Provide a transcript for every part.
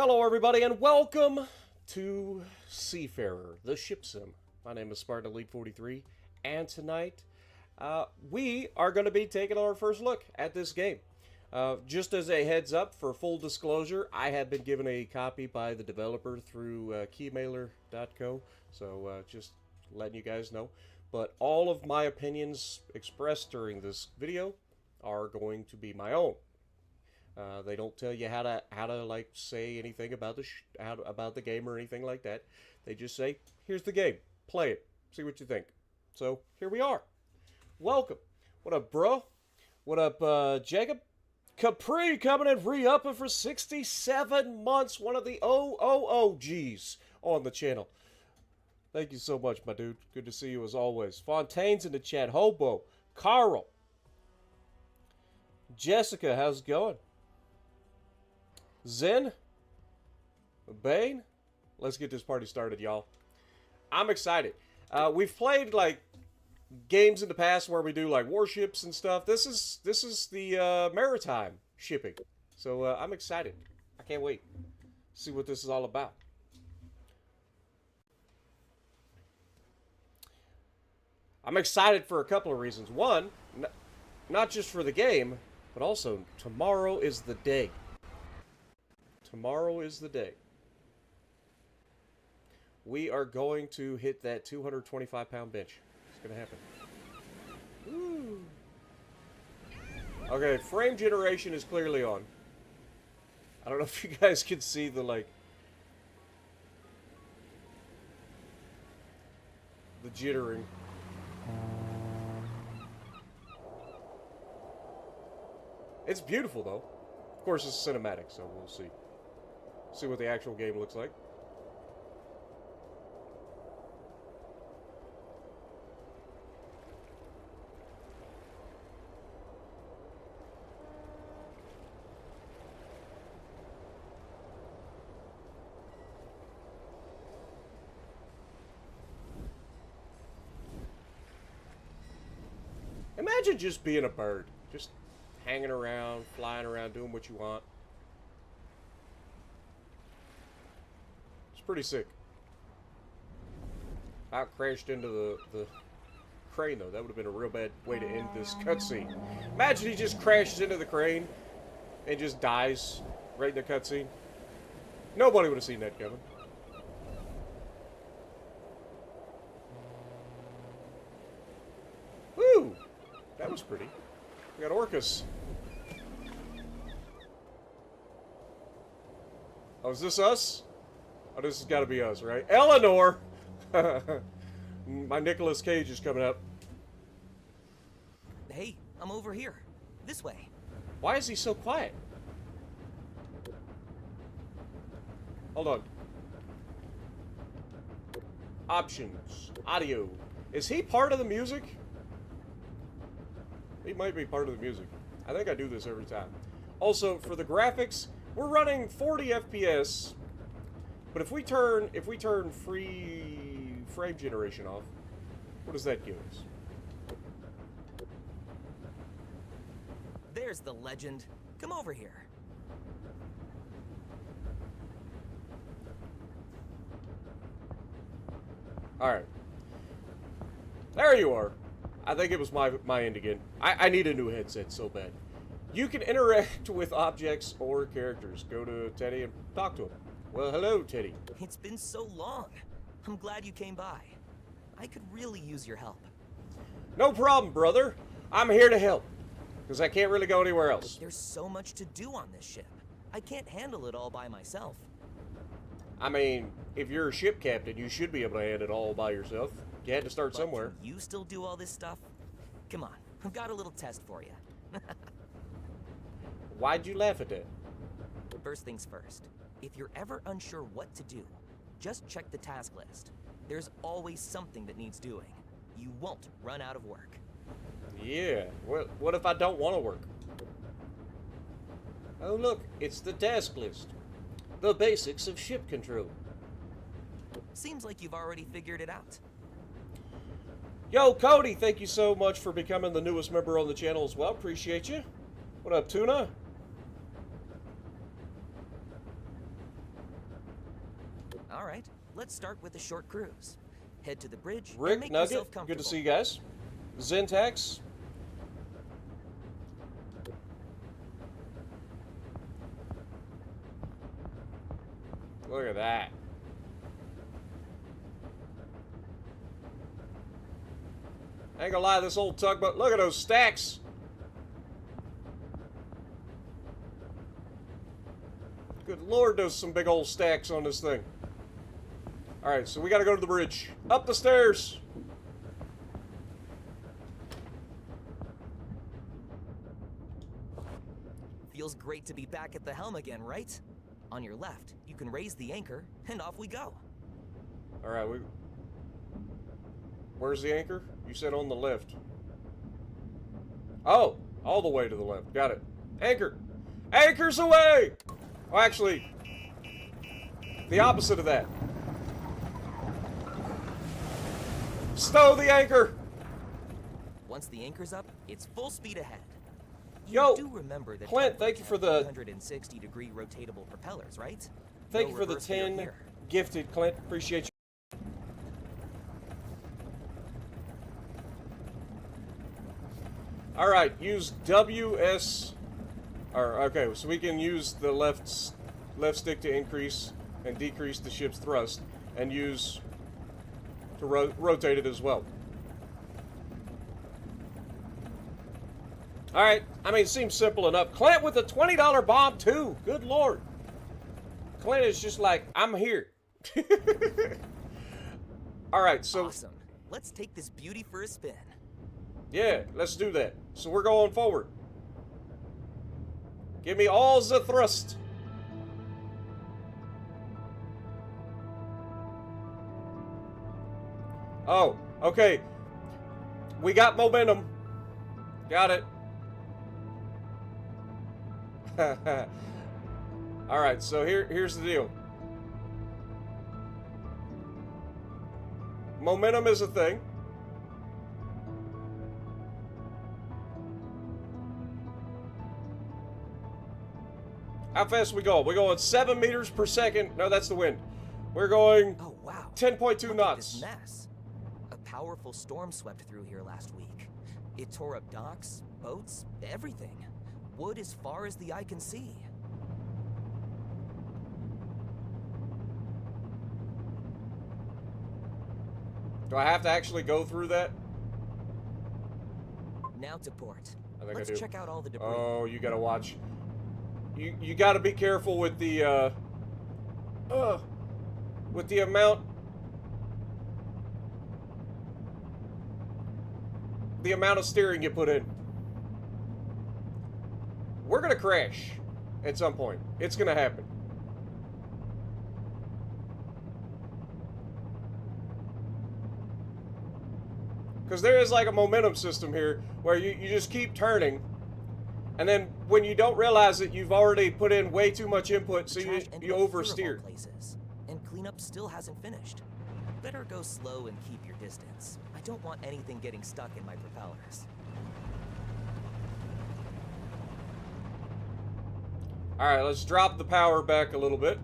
Hello, everybody, and welcome to Seafarer, the ship sim. My name is Spartan Elite 43, and tonight we are going to be taking our first look at this game. Just as a heads up, for full disclosure, I have been given a copy by the developer through keymailer.co, so just letting you guys know. But all of my opinions expressed during this video are going to be my own. They don't tell you how to like say anything about about the game or anything like that. They just say, "Here's the game. Play it. See what you think." So here we are. Welcome. What up, bro? What up, Jacob? Capri coming in re-upping for 67 months. One of the OOOGs on the channel. Thank you so much, my dude. Good to see you as always. Fontaine's in the chat. Hobo. Carl. Jessica, how's it going? Zen? Bane? Let's get this party started, y'all. I'm excited. We've played, like, games in the past where we do, like, warships and stuff. This is the maritime shipping. So, I'm excited. I can't wait to see what this is all about. I'm excited for a couple of reasons. One, not just for the game, but also tomorrow is the day. Tomorrow is the day. We are going to hit that 225-pound bench. It's going to happen. Woo. Okay, frame generation is clearly on. I don't know if you guys can see the, like, the jittering. It's beautiful, though. Of course, it's cinematic, so we'll see. See what the actual game looks like. Imagine just being a bird. Just hanging around, flying around, doing what you want. It's pretty sick. I crashed into the crane, though. That would have been a real bad way to end this cutscene. Imagine he just crashes into the crane and just dies right in the cutscene. Nobody would have seen that coming. Woo! That was pretty. We got orcas. Oh, is this us? Oh, this has got to be us, right? Eleanor! My Nicolas Cage is coming up. Hey, I'm over here. This way. Why is he so quiet? Hold on. Options. Audio. Is he part of the music? He might be part of the music. I think I do this every time. Also, for the graphics, we're running 40 FPS. But if we turn free frame generation off, what does that give us? There's the legend. Come over here. Alright. There you are. I think it was my end again. I need a new headset so bad. You can interact with objects or characters. Go to Teddy and talk to him. Well, hello, Teddy. It's been so long. I'm glad you came by. I could really use your help. No problem, brother. I'm here to help. Because I can't really go anywhere else. There's so much to do on this ship. I can't handle it all by myself. I mean, if you're a ship captain, you should be able to handle it all by yourself. You had to start somewhere. Can you still do all this stuff? Come on, I've got a little test for you. Why'd you laugh at that? First things first. If you're ever unsure what to do, just check the task list. There's always something that needs doing. You won't run out of work. Yeah, what if I don't want to work? Oh look, it's the task list. The basics of ship control. Seems like you've already figured it out. Yo, Cody, thank you so much for becoming the newest member on the channel as well. Appreciate you. What up, Tuna? All right, let's start with a short cruise. Head to the bridge and Rick, make yourself Nugget, comfortable. good to see you guys. Zentex. Look at that. I ain't gonna lie, this old tugboat, look at those stacks. Good Lord, there's some big old stacks on this thing. Alright, so we gotta go to the bridge. Up the stairs. Feels great to be back at the helm again, right? On your left, you can raise the anchor, and off we go. Alright, where's the anchor? You said on the left. Oh, all the way to the left. Got it. Anchor. Anchors away! Well, actually, the opposite of that. Stow the anchor! Once the anchor's up, it's full speed ahead. Yo, do remember that Clint, thank you for the 360-degree rotatable propellers, right? Thank No you for the reverse gear 10 here. gifted, Clint. Appreciate you. All right, use WS. Or okay, so we can use the left stick to increase and decrease the ship's thrust, and use to rotate it as well. All right, I mean, it seems simple enough. Clint with a $20 bomb too. Good Lord. Clint is just like, I'm here. All right, so Awesome. Let's take this beauty for a spin. yeah, let's do that. So we're going forward. Give me all the thrust. Oh, okay. We got momentum. Got it. All right, so here's the deal. Momentum is a thing. How fast are we going? We're going 7 meters per second. No, that's the wind. We're going Oh wow. 10.2 Look at knots. this mess. A powerful storm swept through here last week. It tore up docks, boats, everything. Wood as far as the eye can see. Do I have to actually go through that? Now to port. I think I Let's do. check out all the debris. Oh, you gotta watch. You gotta be careful with the amount of steering you put in. We're gonna crash at some point. It's gonna happen. Because there is like a momentum system here where you just keep turning, and then when you don't realize it, you've already put in way too much input, so Trash you ended up here of all oversteer. places, and cleanup still hasn't finished. Better go slow and keep your distance. I don't want anything getting stuck in my propellers. Alright, let's drop the power back a little bit.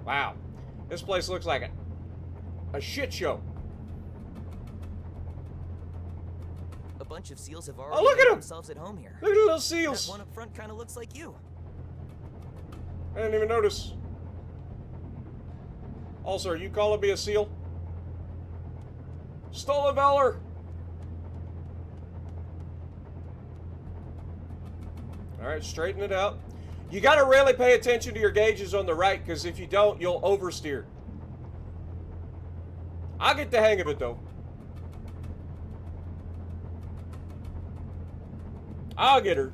Wow. This place looks like a shit show. A bunch of seals have already look at made 'em! themselves at home here. Look at the little That seals. one up front kind of looks like you. I didn't even notice. Also, are you calling me a seal? Stolen valor! Alright, straighten it out. You gotta really pay attention to your gauges on the right, because if you don't, you'll oversteer. I'll get the hang of it, though. I'll get her.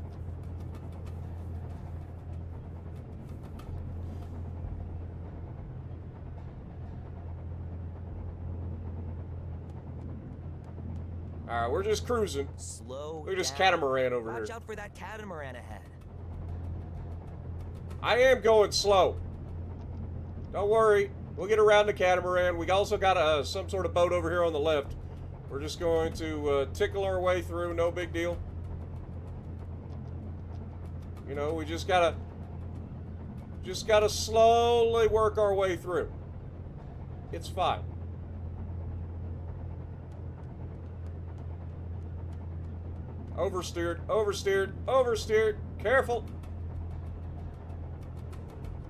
Alright, we're just cruising. Slow Look at this down. catamaran over Watch here. out for that catamaran ahead. I am going slow. Don't worry. We'll get around the catamaran. We also got some sort of boat over here on the left. We're just going to tickle our way through, no big deal. You know, we just gotta slowly work our way through. It's fine. Oversteered, oversteered, oversteered. Careful.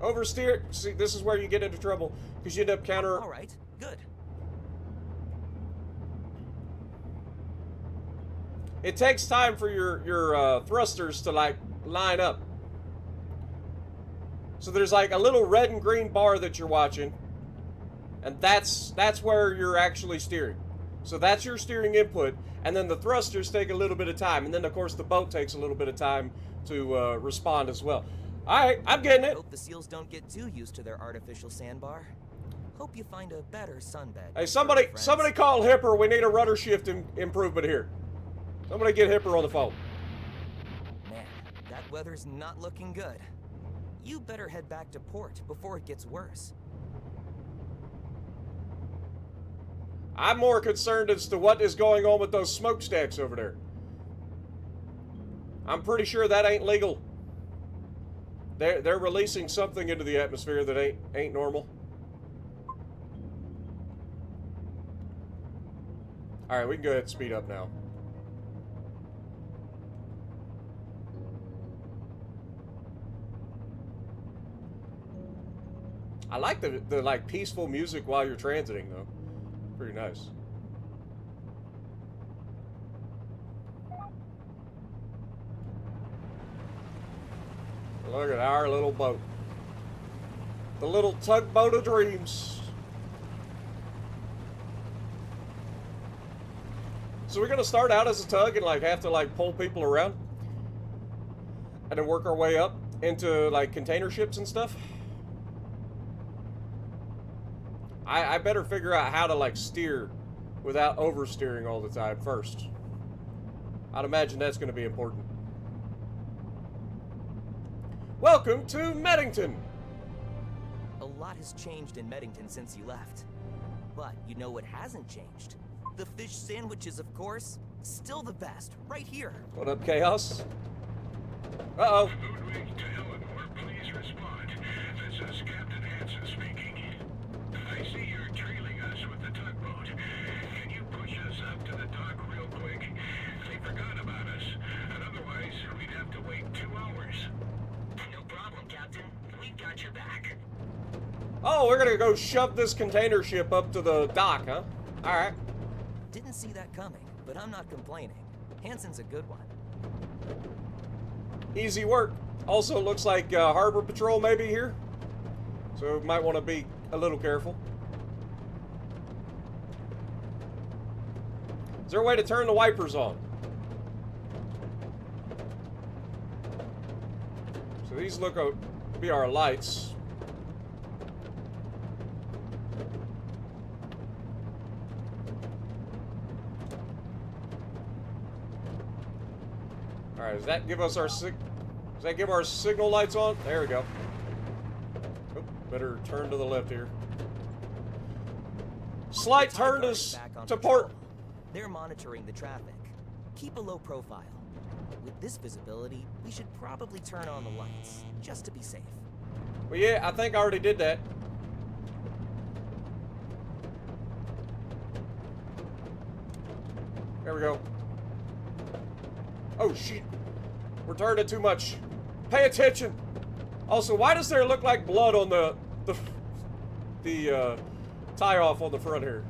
Oversteered. See, this is where you get into trouble because you end up counter. All right, good. It takes time for your thrusters to like line up. So there's like a little red and green bar that you're watching, and that's where you're actually steering. So that's your steering input, and then the thrusters take a little bit of time, and then of course the boat takes a little bit of time to respond as well. All right, I'm getting it. Hope the seals don't get too used to their artificial sandbar. Hope you find a better sunbed. Hey, somebody call Hipper. We need a rudder shift improvement here. Somebody get Hipper on the phone. Man, that weather's not looking good. You better head back to port before it gets worse. I'm more concerned as to what is going on with those smokestacks over there. I'm pretty sure that ain't legal. They're releasing something into the atmosphere that ain't normal. All right, we can go ahead and speed up now. I like the like peaceful music while you're transiting though. Pretty nice. Look at our little boat. The little tugboat of dreams. So we're gonna start out as a tug and like have to like pull people around and then work our way up into like container ships and stuff. I better figure out how to like steer without oversteering all the time first. I'd imagine that's going to be important. Welcome to Meddington. A lot has changed in Meddington since you left. But you know what hasn't changed? The fish sandwiches, of course. Still the best, right here. What up, Chaos? Uh-oh. Ludwig to Eleanor, please respond. This is Captain Hansen speaking. I see you're trailing us with the tugboat. Can you push us up to the dock real quick? They forgot about us, and otherwise we'd have to wait 2 hours. No problem, Captain. We've got your back. Oh, we're gonna go shove this container ship up to the dock, huh? Alright. Didn't see that coming, but I'm not complaining. Hansen's a good one. Easy work. Also looks like Harbor Patrol may be here. So might want to be a little careful. Is there a way to turn the wipers on? So these look to be our lights. Alright, does that give us our signal lights on? There we go. Oop, better turn to the left here. Slight turn to port. They're monitoring the traffic. Keep a low profile. With this visibility, we should probably turn on the lights, just to be safe. Well, yeah, I think I already did that. There we go. Oh, shit. We're turning too much. Pay attention. Also, why does there look like blood on the tie-off on the front here?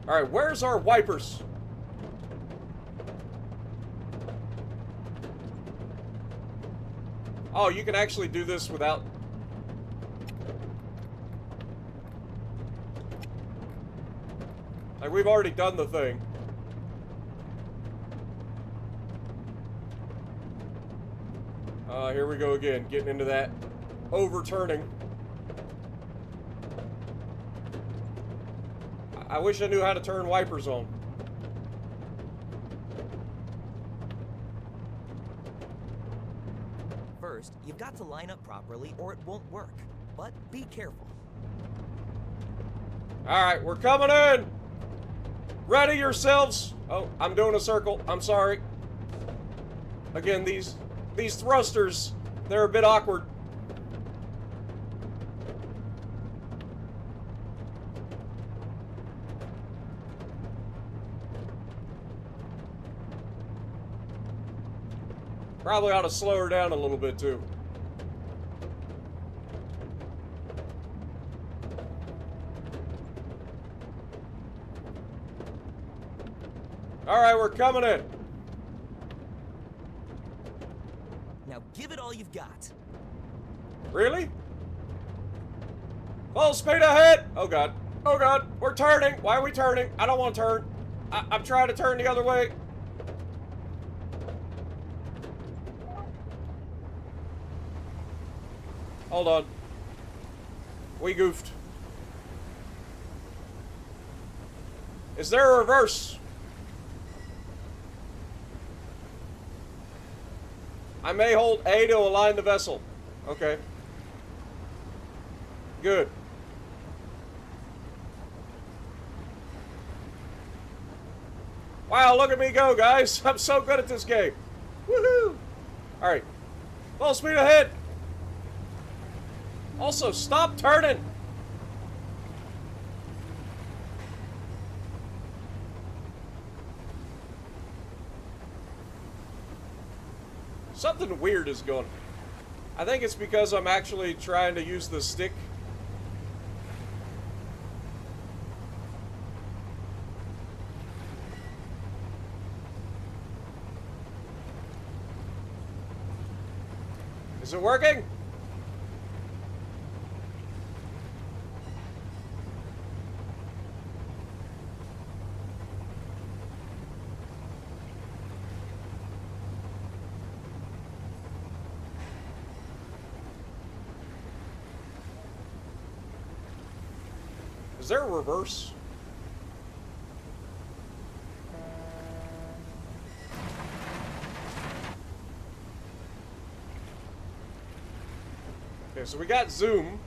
Alright, where's our wipers? Oh, you can actually do this without... Like, we've already done the thing. Here we go again, getting into that overturning. I wish I knew how to turn wipers on. First, first, you've got to line up properly or it won't work. But be careful. Alright, we're coming in! Ready yourselves! Oh, I'm doing a circle. I'm sorry. Again, these thrusters, they're a bit awkward. Probably ought to slow her down a little bit too. Alright, we're coming in. Now give it all you've got. Really? Full speed ahead! Oh god. Oh god, we're turning! Why are we turning? I don't want to turn. I'm trying to turn the other way. Hold on. We goofed. Is there a reverse? I may hold A to align the vessel. Okay. Good. Wow, look at me go, guys. I'm so good at this game. Woohoo! Alright. Full speed ahead. Also, stop turning. Something weird is going on. I think it's because I'm actually trying to use the stick. Is it working? Is there a reverse? Okay, so we got zoom.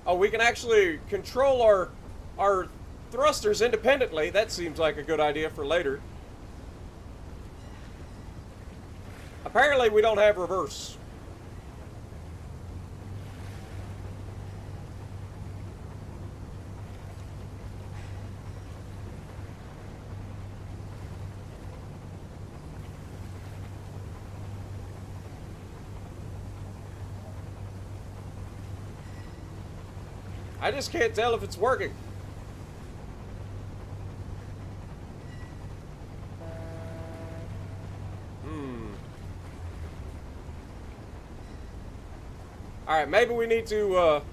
Oh, we can actually control our thrusters independently. That seems like a good idea for later. Apparently we don't have reverse. I just can't tell if it's working. Alright, maybe we need to,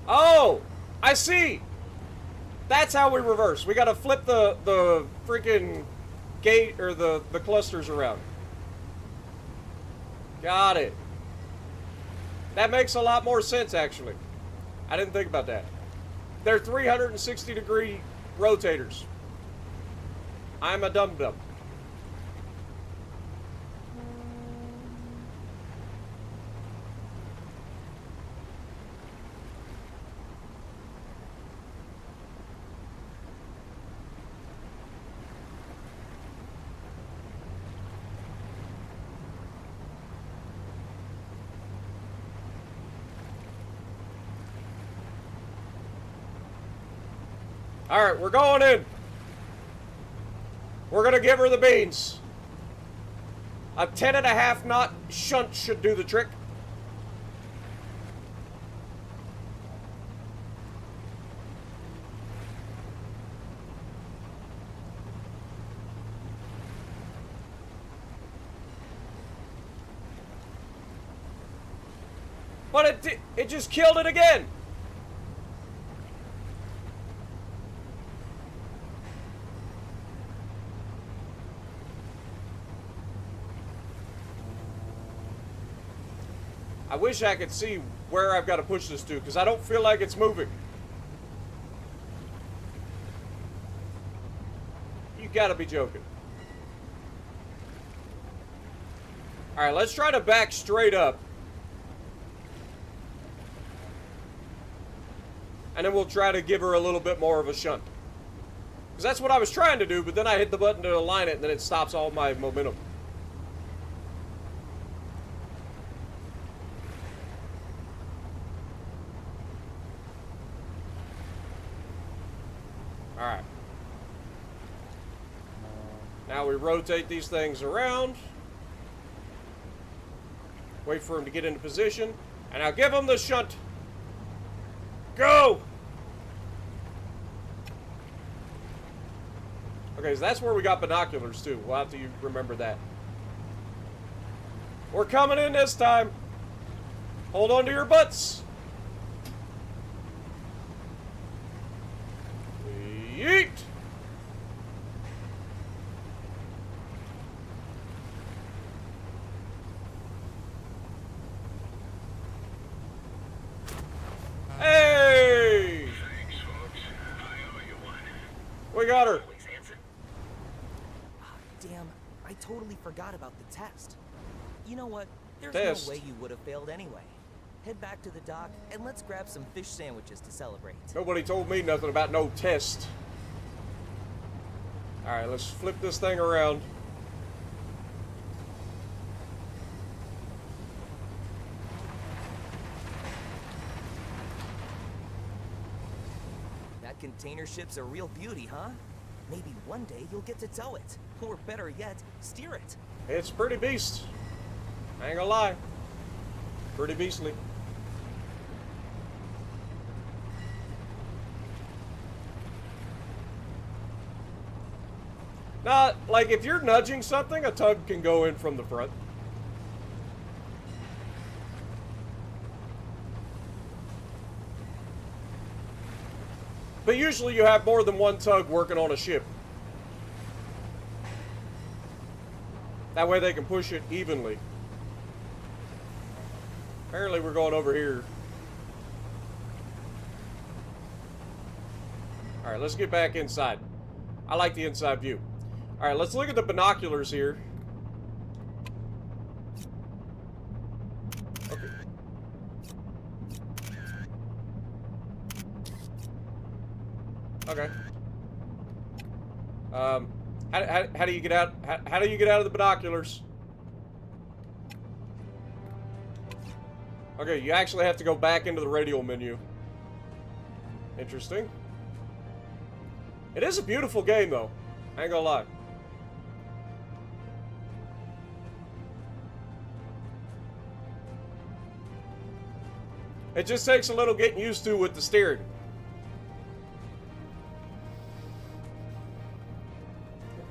Oh! I see! That's how we reverse. We gotta flip the freaking gate, or the clusters around. Got it. That makes a lot more sense, actually. I didn't think about that. They're 360-degree rotators. I'm a dum-dum. Alright, we're going in. We're gonna give her the beans. A 10.5 knot shunt should do the trick. But it just killed it again. I wish I could see where I've got to push this to, because I don't feel like it's moving. You gotta be joking. Alright, let's try to back straight up. And then we'll try to give her a little bit more of a shunt. Because that's what I was trying to do, but then I hit the button to align it, and then it stops all my momentum. Alright. Now we rotate these things around. Wait for him to get into position. And now give him the shunt. Go! Okay, so that's where we got binoculars too. We'll have to remember that. We're coming in this time. Hold on to your butts. Yeet! Hey! Thanks, folks. I owe you one. We got her. Always, Hanson. Damn, I totally forgot about the test. You know what? There's Test? no way you would have failed anyway. Head back to the dock and let's grab some fish sandwiches to celebrate. Nobody told me nothing about no test. Alright, let's flip this thing around. That container ship's a real beauty, huh? Maybe one day you'll get to tow it. Or better yet, steer it. It's pretty beast. I ain't gonna lie. Pretty beastly. Now, like, if you're nudging something, a tug can go in from the front. But usually you have more than one tug working on a ship. That way they can push it evenly. Apparently we're going over here. Alright, let's get back inside. I like the inside view. Alright, let's look at the binoculars here. Okay. Okay. How do you get out? How do you get out of the binoculars? Okay, you actually have to go back into the radial menu. Interesting. It is a beautiful game, though. I ain't gonna lie. It just takes a little getting used to with the steering.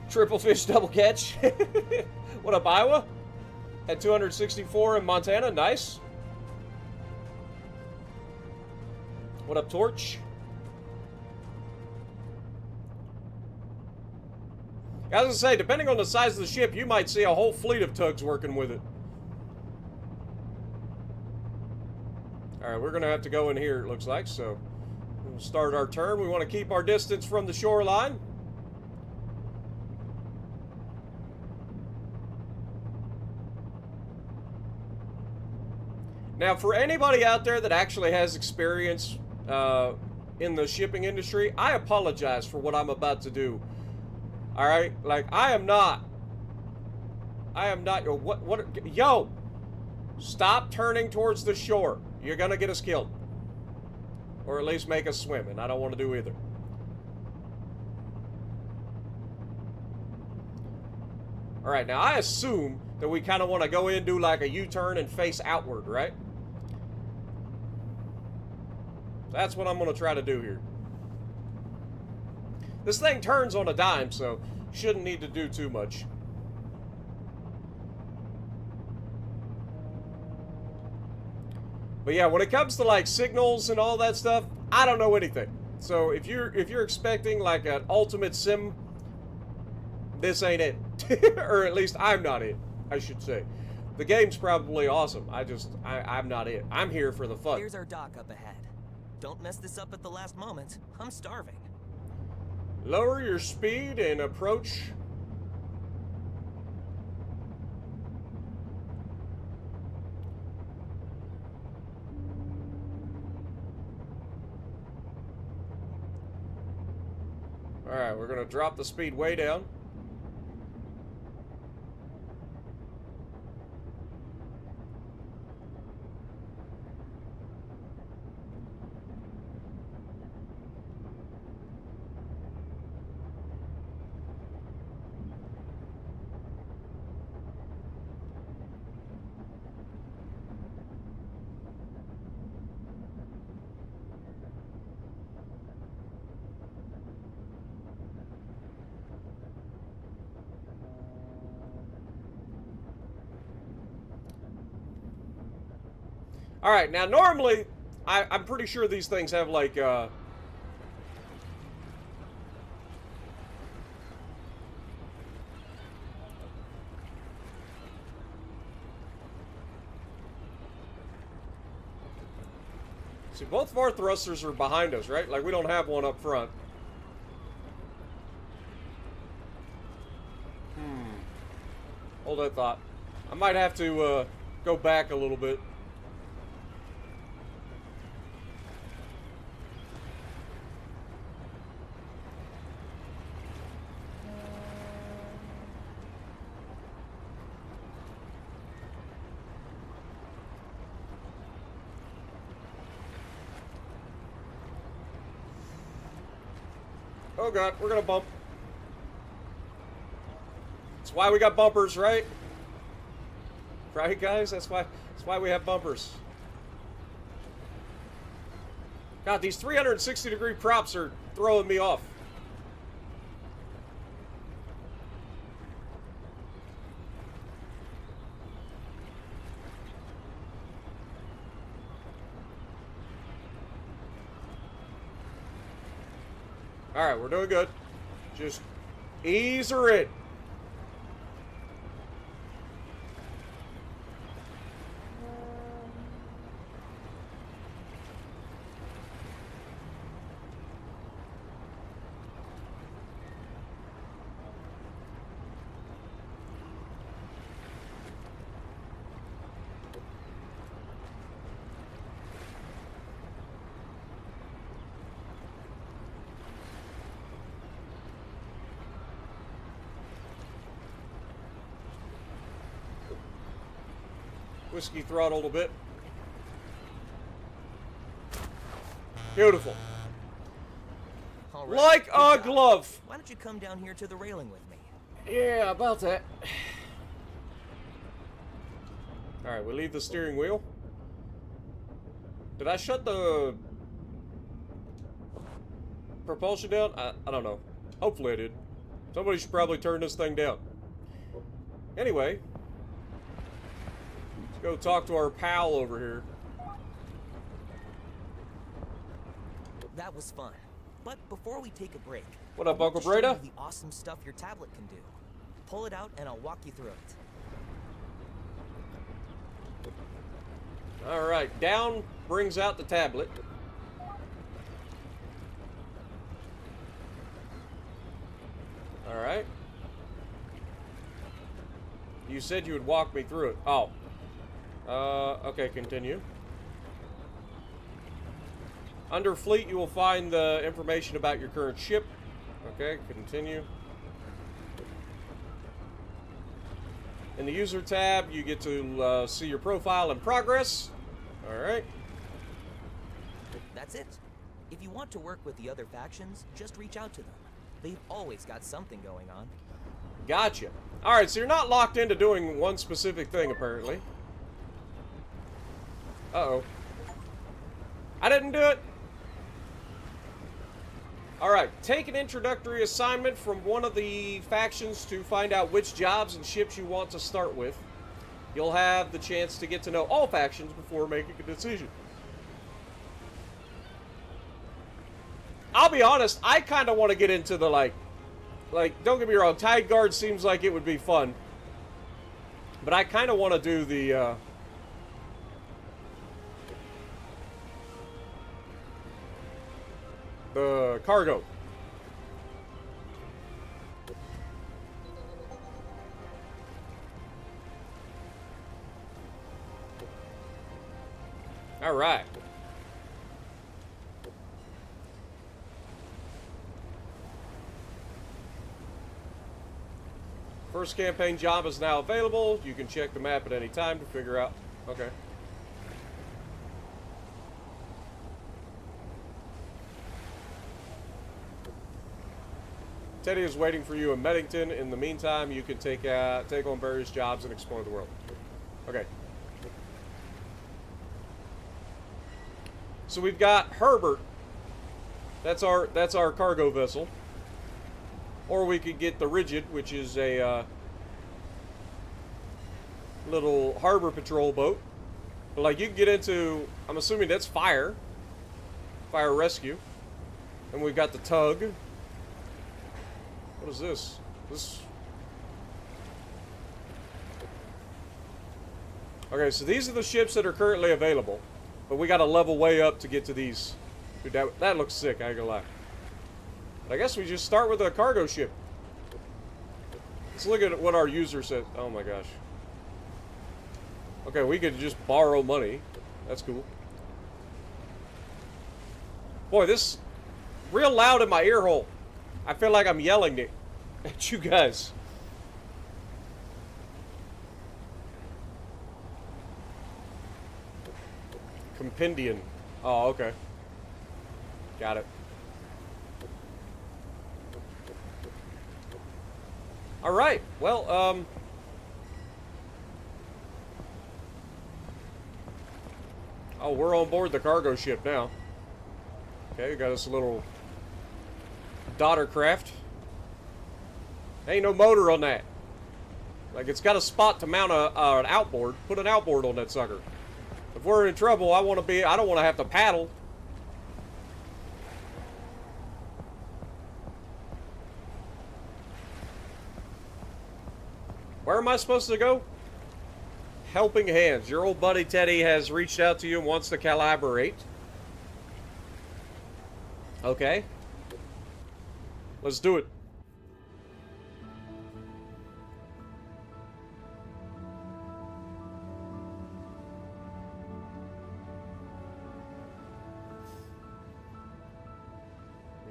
Triple fish, double catch. What up, Iowa? Had 264 in Montana. Nice. What up, Torch? I was gonna say, depending on the size of the ship, you might see a whole fleet of tugs working with it. Alright, we're gonna have to go in here, it looks like, so we'll start our turn. We want to keep our distance from the shoreline. Now, for anybody out there that actually has experience in the shipping industry, I apologize for what I'm about to do. All right, like I am not. Yo, stop turning towards the shore. You're gonna get us killed, or at least make us swim, and I don't want to do either. All right, now I assume that we kind of want to go in, do like a U-turn, and face outward, right? That's what I'm going to try to do here. This thing turns on a dime, so shouldn't need to do too much. But yeah, when it comes to like signals and all that stuff, I don't know anything. So if you're expecting like an ultimate sim, this ain't it. Or at least I'm not it, I should say. The game's probably awesome. I'm not it. I'm here for the fun. There's our dock up ahead. Don't mess this up at the last moment. I'm starving. Lower your speed and approach. Alright, we're going to drop the speed way down. Alright, now normally, I'm pretty sure these things have like, see, both of our thrusters are behind us, right? Like, we don't have one up front. Hold that thought. I might have to, go back a little bit. Oh god, we're gonna bump. That's why we got bumpers, right? Right, guys? That's why we have bumpers. God, these 360-degree props are throwing me off. Alright, we're doing good. Just ease her in. Whiskey throttled a bit. Beautiful. All right, Like good a job. glove. Why don't you come down here to the railing with me? Yeah, about that. Alright, we leave the steering wheel. Did I shut the propulsion down? I don't know. Hopefully I did. Somebody should probably turn this thing down. Anyway, let's go talk to our pal over here. That was fun. But before we take a break, What up, I want Uncle to show Breda? you the awesome stuff your tablet can do. Pull it out and I'll walk you through it. Alright, down brings out the tablet. Alright. You said you would walk me through it. Oh. Okay, continue. Under fleet, you will find the information about your current ship. Okay, continue. In the user tab, you get to see your profile and progress. Alright. That's it. If you want to work with the other factions, just reach out to them. They've always got something going on. Gotcha. Alright, so you're not locked into doing one specific thing, apparently. Uh-oh. I didn't do it! Alright, take an introductory assignment from one of the factions to find out which jobs and ships you want to start with. You'll have the chance to get to know all factions before making a decision. I'll be honest, I kind of want to get into the, like, don't get me wrong, Tide Guard seems like it would be fun. But I kind of want to do the cargo. All right. First campaign job is now available. You can check the map at any time to figure out. Okay. Teddy is waiting for you in Meddington. In the meantime, you can take on various jobs and explore the world. Okay. So we've got Herbert. That's our cargo vessel. Or we could get the Rigid, which is a little harbor patrol boat. But like you can get into, I'm assuming that's fire rescue. And we've got the Tug. What is this? Okay, so these are the ships that are currently available. But we got to level way up to get to these. Dude, that looks sick, I ain't gonna lie. But I guess we just start with a cargo ship. Let's look at what our user said. Oh my gosh. Okay, we could just borrow money. That's cool. Boy, this real loud in my ear hole. I feel like I'm yelling at you guys. Compendium. Oh, okay. Got it. All right. Well, oh, we're on board the cargo ship now. Okay, we got us a little daughter craft. Ain't no motor on that. Like, it's got a spot to mount an outboard. Put an outboard on that sucker. If we're in trouble, I don't want to have to paddle. Where am I supposed to go? Helping Hands. Your old buddy Teddy has reached out to you and wants to collaborate. Okay. Let's do it.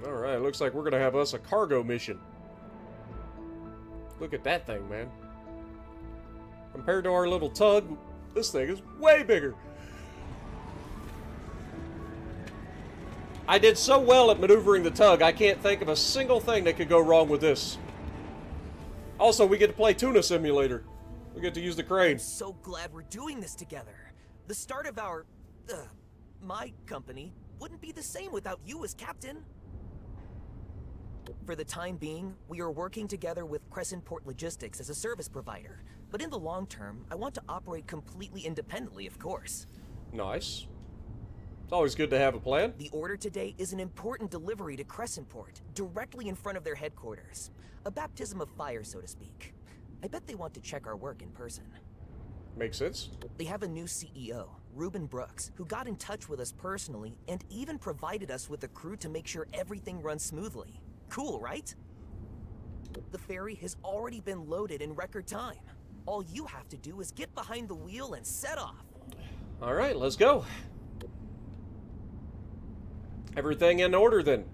Alright, looks like we're going to have us a cargo mission. Look at that thing, man. Compared to our little Tug, this thing is way bigger. I did so well at maneuvering the Tug, I can't think of a single thing that could go wrong with this. Also, we get to play Tuna Simulator. We get to use the crane. I'm so glad we're doing this together. The start of my company wouldn't be the same without you as captain. For the time being, we are working together with Crescent Port Logistics as a service provider. But in the long term, I want to operate completely independently, of course. Nice. It's always good to have a plan. The order today is an important delivery to Crescent Port, directly in front of their headquarters. A baptism of fire, so to speak. I bet they want to check our work in person. Makes sense. They have a new CEO, Reuben Brooks, who got in touch with us personally and even provided us with a crew to make sure everything runs smoothly. Cool, right? The ferry has already been loaded in record time. All you have to do is get behind the wheel and set off. All right, let's go. Everything in order then.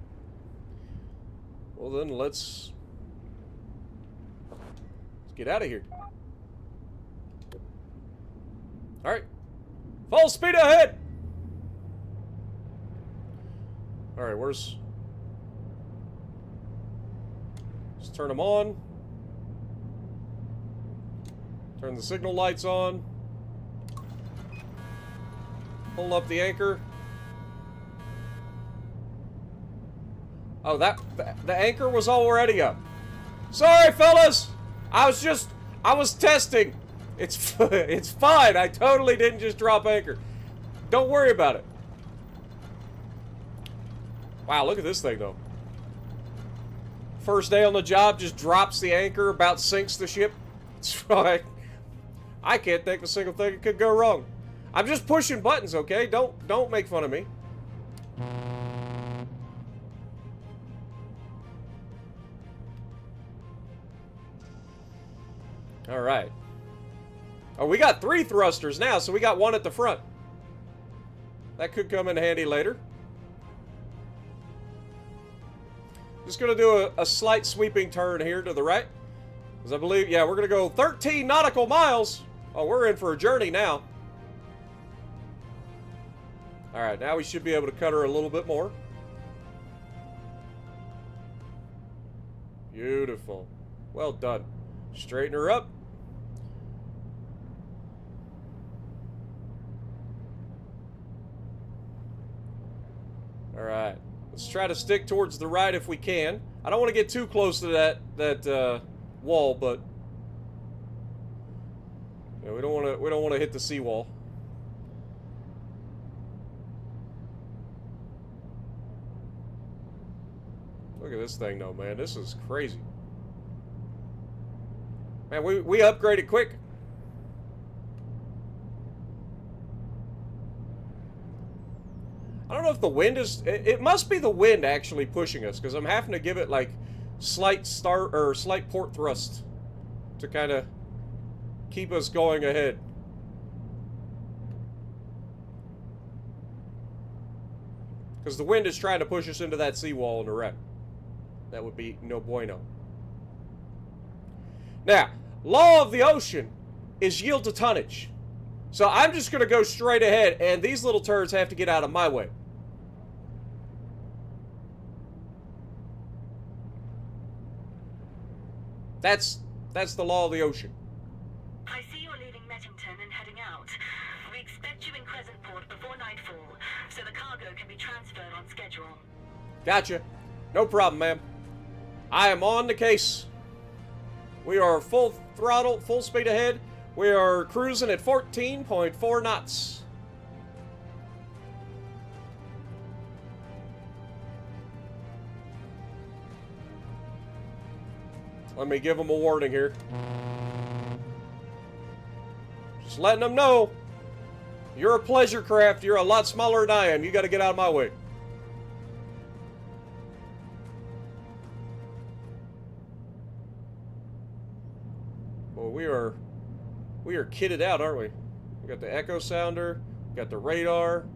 Well then, let's get out of here. All right, full speed ahead. All right, let's turn them on. Turn the signal lights on. Pull up the anchor. Oh, the anchor was already up. Sorry, fellas. I was testing. It's it's fine. I totally didn't just drop anchor. Don't worry about it. Wow, look at this thing though. First day on the job, just drops the anchor, about sinks the ship. It's fine. I can't think of a single thing that could go wrong. I'm just pushing buttons, okay? Don't make fun of me. All right. Oh, we got 3 thrusters now, so we got 1 at the front. That could come in handy later. Just going to do a slight sweeping turn here to the right. Because I believe, yeah, we're going to go 13 nautical miles. Oh, we're in for a journey now. All right, now we should be able to cut her a little bit more. Beautiful. Well done. Straighten her up. All right. Let's try to stick towards the right if we can. I don't want to get too close to that wall, but yeah, we don't want to hit the seawall. Look at this thing though, man. This is crazy. Man, we upgraded quick. I don't know if the wind is... It must be the wind actually pushing us, because I'm having to give it like slight start or slight port thrust to kind of keep us going ahead. Because the wind is trying to push us into that seawall in the wreck. That would be no bueno. Now, law of the ocean is yield to tonnage. So I'm just going to go straight ahead, and these little turds have to get out of my way. That's the law of the ocean. I see you're leaving Mettington and heading out. We expect you in Crescentport before nightfall, so the cargo can be transferred on schedule. Gotcha. No problem, ma'am. I am on the case. We are full throttle, full speed ahead. We are cruising at 14.4 knots. Let me give them a warning here. Just letting them know. You're a pleasure craft. You're a lot smaller than I am. You got to get out of my way. Well, we are kitted out, aren't we? We got the echo sounder, we got the radar.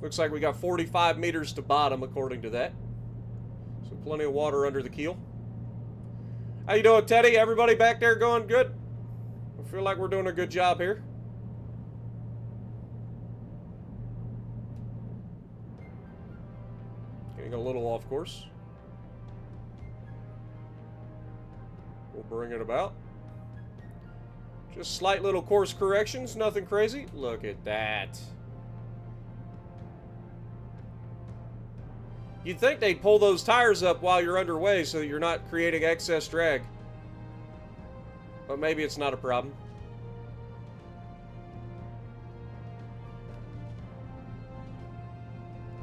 Looks like we got 45 meters to bottom, according to that. So plenty of water under the keel. How you doing, Teddy? Everybody back there going good? I feel like we're doing a good job here. Getting a little off course. We'll bring it about. Just slight little course corrections, nothing crazy. Look at that. You'd think they'd pull those tires up while you're underway so that you're not creating excess drag. But maybe it's not a problem.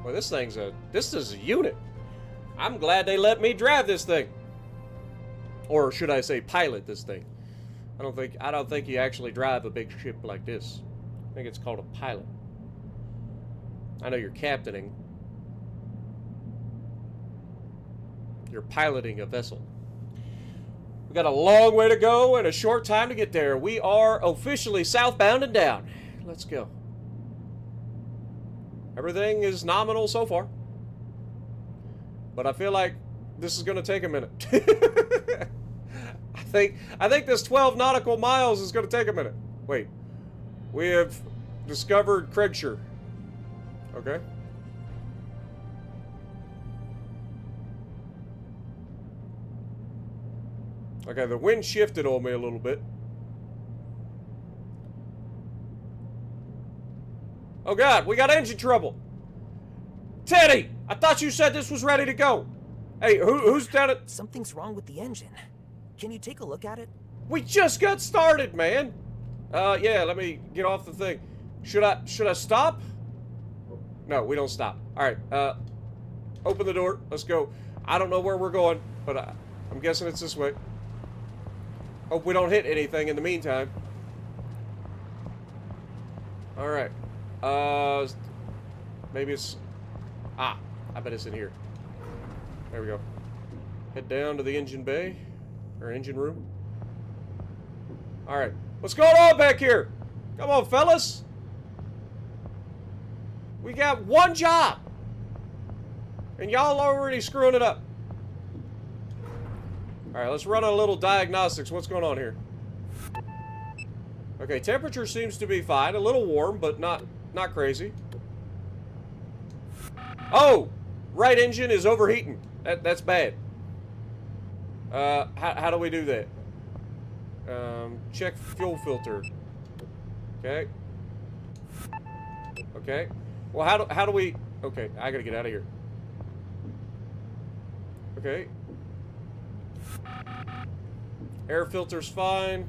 Well, this is a unit. I'm glad they let me drive this thing. Or should I say pilot this thing. I don't think you actually drive a big ship like this. I think it's called a pilot. I know you're captaining. You're piloting a vessel. We got a long way to go and a short time to get there. We are officially southbound and down. Let's go. Everything is nominal so far. But I feel like this is going to take a minute. I think this 12 nautical miles is going to take a minute. Wait. We have discovered Craigshire. Okay. Okay, the wind shifted on me a little bit. Oh God, we got engine trouble. Teddy, I thought you said this was ready to go. Hey, who's down it? Something's wrong with the engine. Can you take a look at it? We just got started, man. Yeah, let me get off the thing. Should I stop? No, we don't stop. All right, open the door. Let's go. I don't know where we're going, but I'm guessing it's this way. Hope we don't hit anything in the meantime. Alright. Maybe it's... Ah, I bet it's in here. There we go. Head down to the engine bay. Or engine room. Alright. What's going on back here? Come on, fellas. We got one job. And y'all already screwing it up. Alright, let's run a little diagnostics. What's going on here? Okay, temperature seems to be fine. A little warm, but not crazy. Oh! Right engine is overheating. That's bad. How do we do that? Check fuel filter. Okay. Okay. Well, how do we... Okay, I gotta get out of here. Okay. Air filter's fine.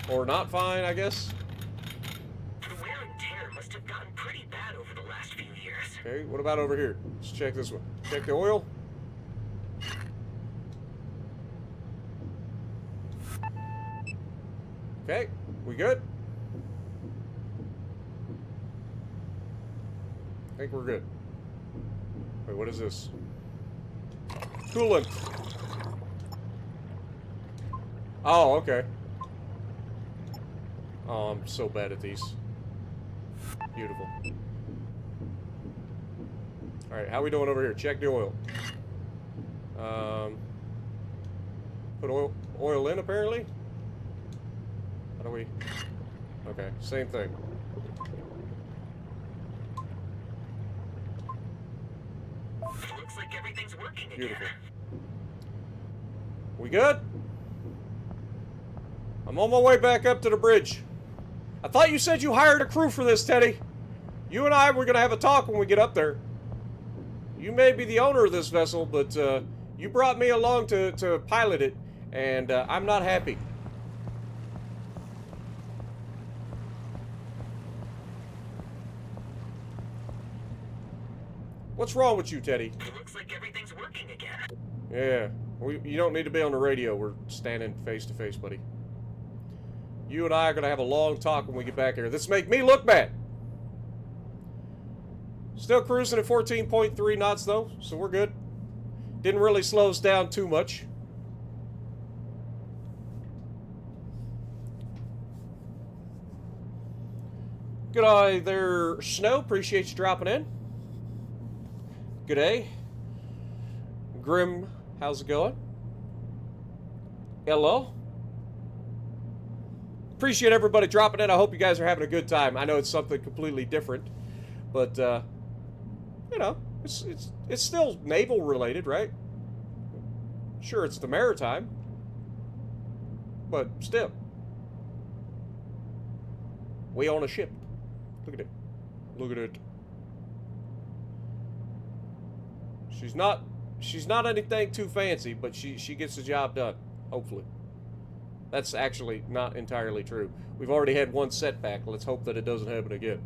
Or not fine, I guess. The wear and tear must have gotten pretty bad over the last few years. Okay, what about over here? Let's check this one. Check the oil. Okay, we good? I think we're good. Wait, what is this? Coolant. Oh, okay. Oh, I'm so bad at these. Beautiful. Alright, how we doing over here? Check the oil. Put oil in, apparently? How do we... Okay, same thing. Looks like everything's working again. Beautiful. We good? I'm on my way back up to the bridge. I thought you said you hired a crew for this, Teddy. You and I were going to have a talk when we get up there. You may be the owner of this vessel, but you brought me along to pilot it, and I'm not happy. What's wrong with you, Teddy? It looks like everything's working again. Yeah, you don't need to be on the radio. We're standing face to face, buddy. You and I are going to have a long talk when we get back here. This make me look bad. Still cruising at 14.3 knots, though, so we're good. Didn't really slow us down too much. Good eye there, Snow. Appreciate you dropping in. Good day. Grim, how's it going? Hello. Appreciate everybody dropping in. I hope you guys are having a good time. I know it's something completely different, but you know, it's still naval related, right? Sure, it's the maritime, but still, we own a ship. Look at it. Look at it. She's not anything too fancy, but she gets the job done, hopefully. That's actually not entirely true. We've already had one setback. Let's hope that it doesn't happen again.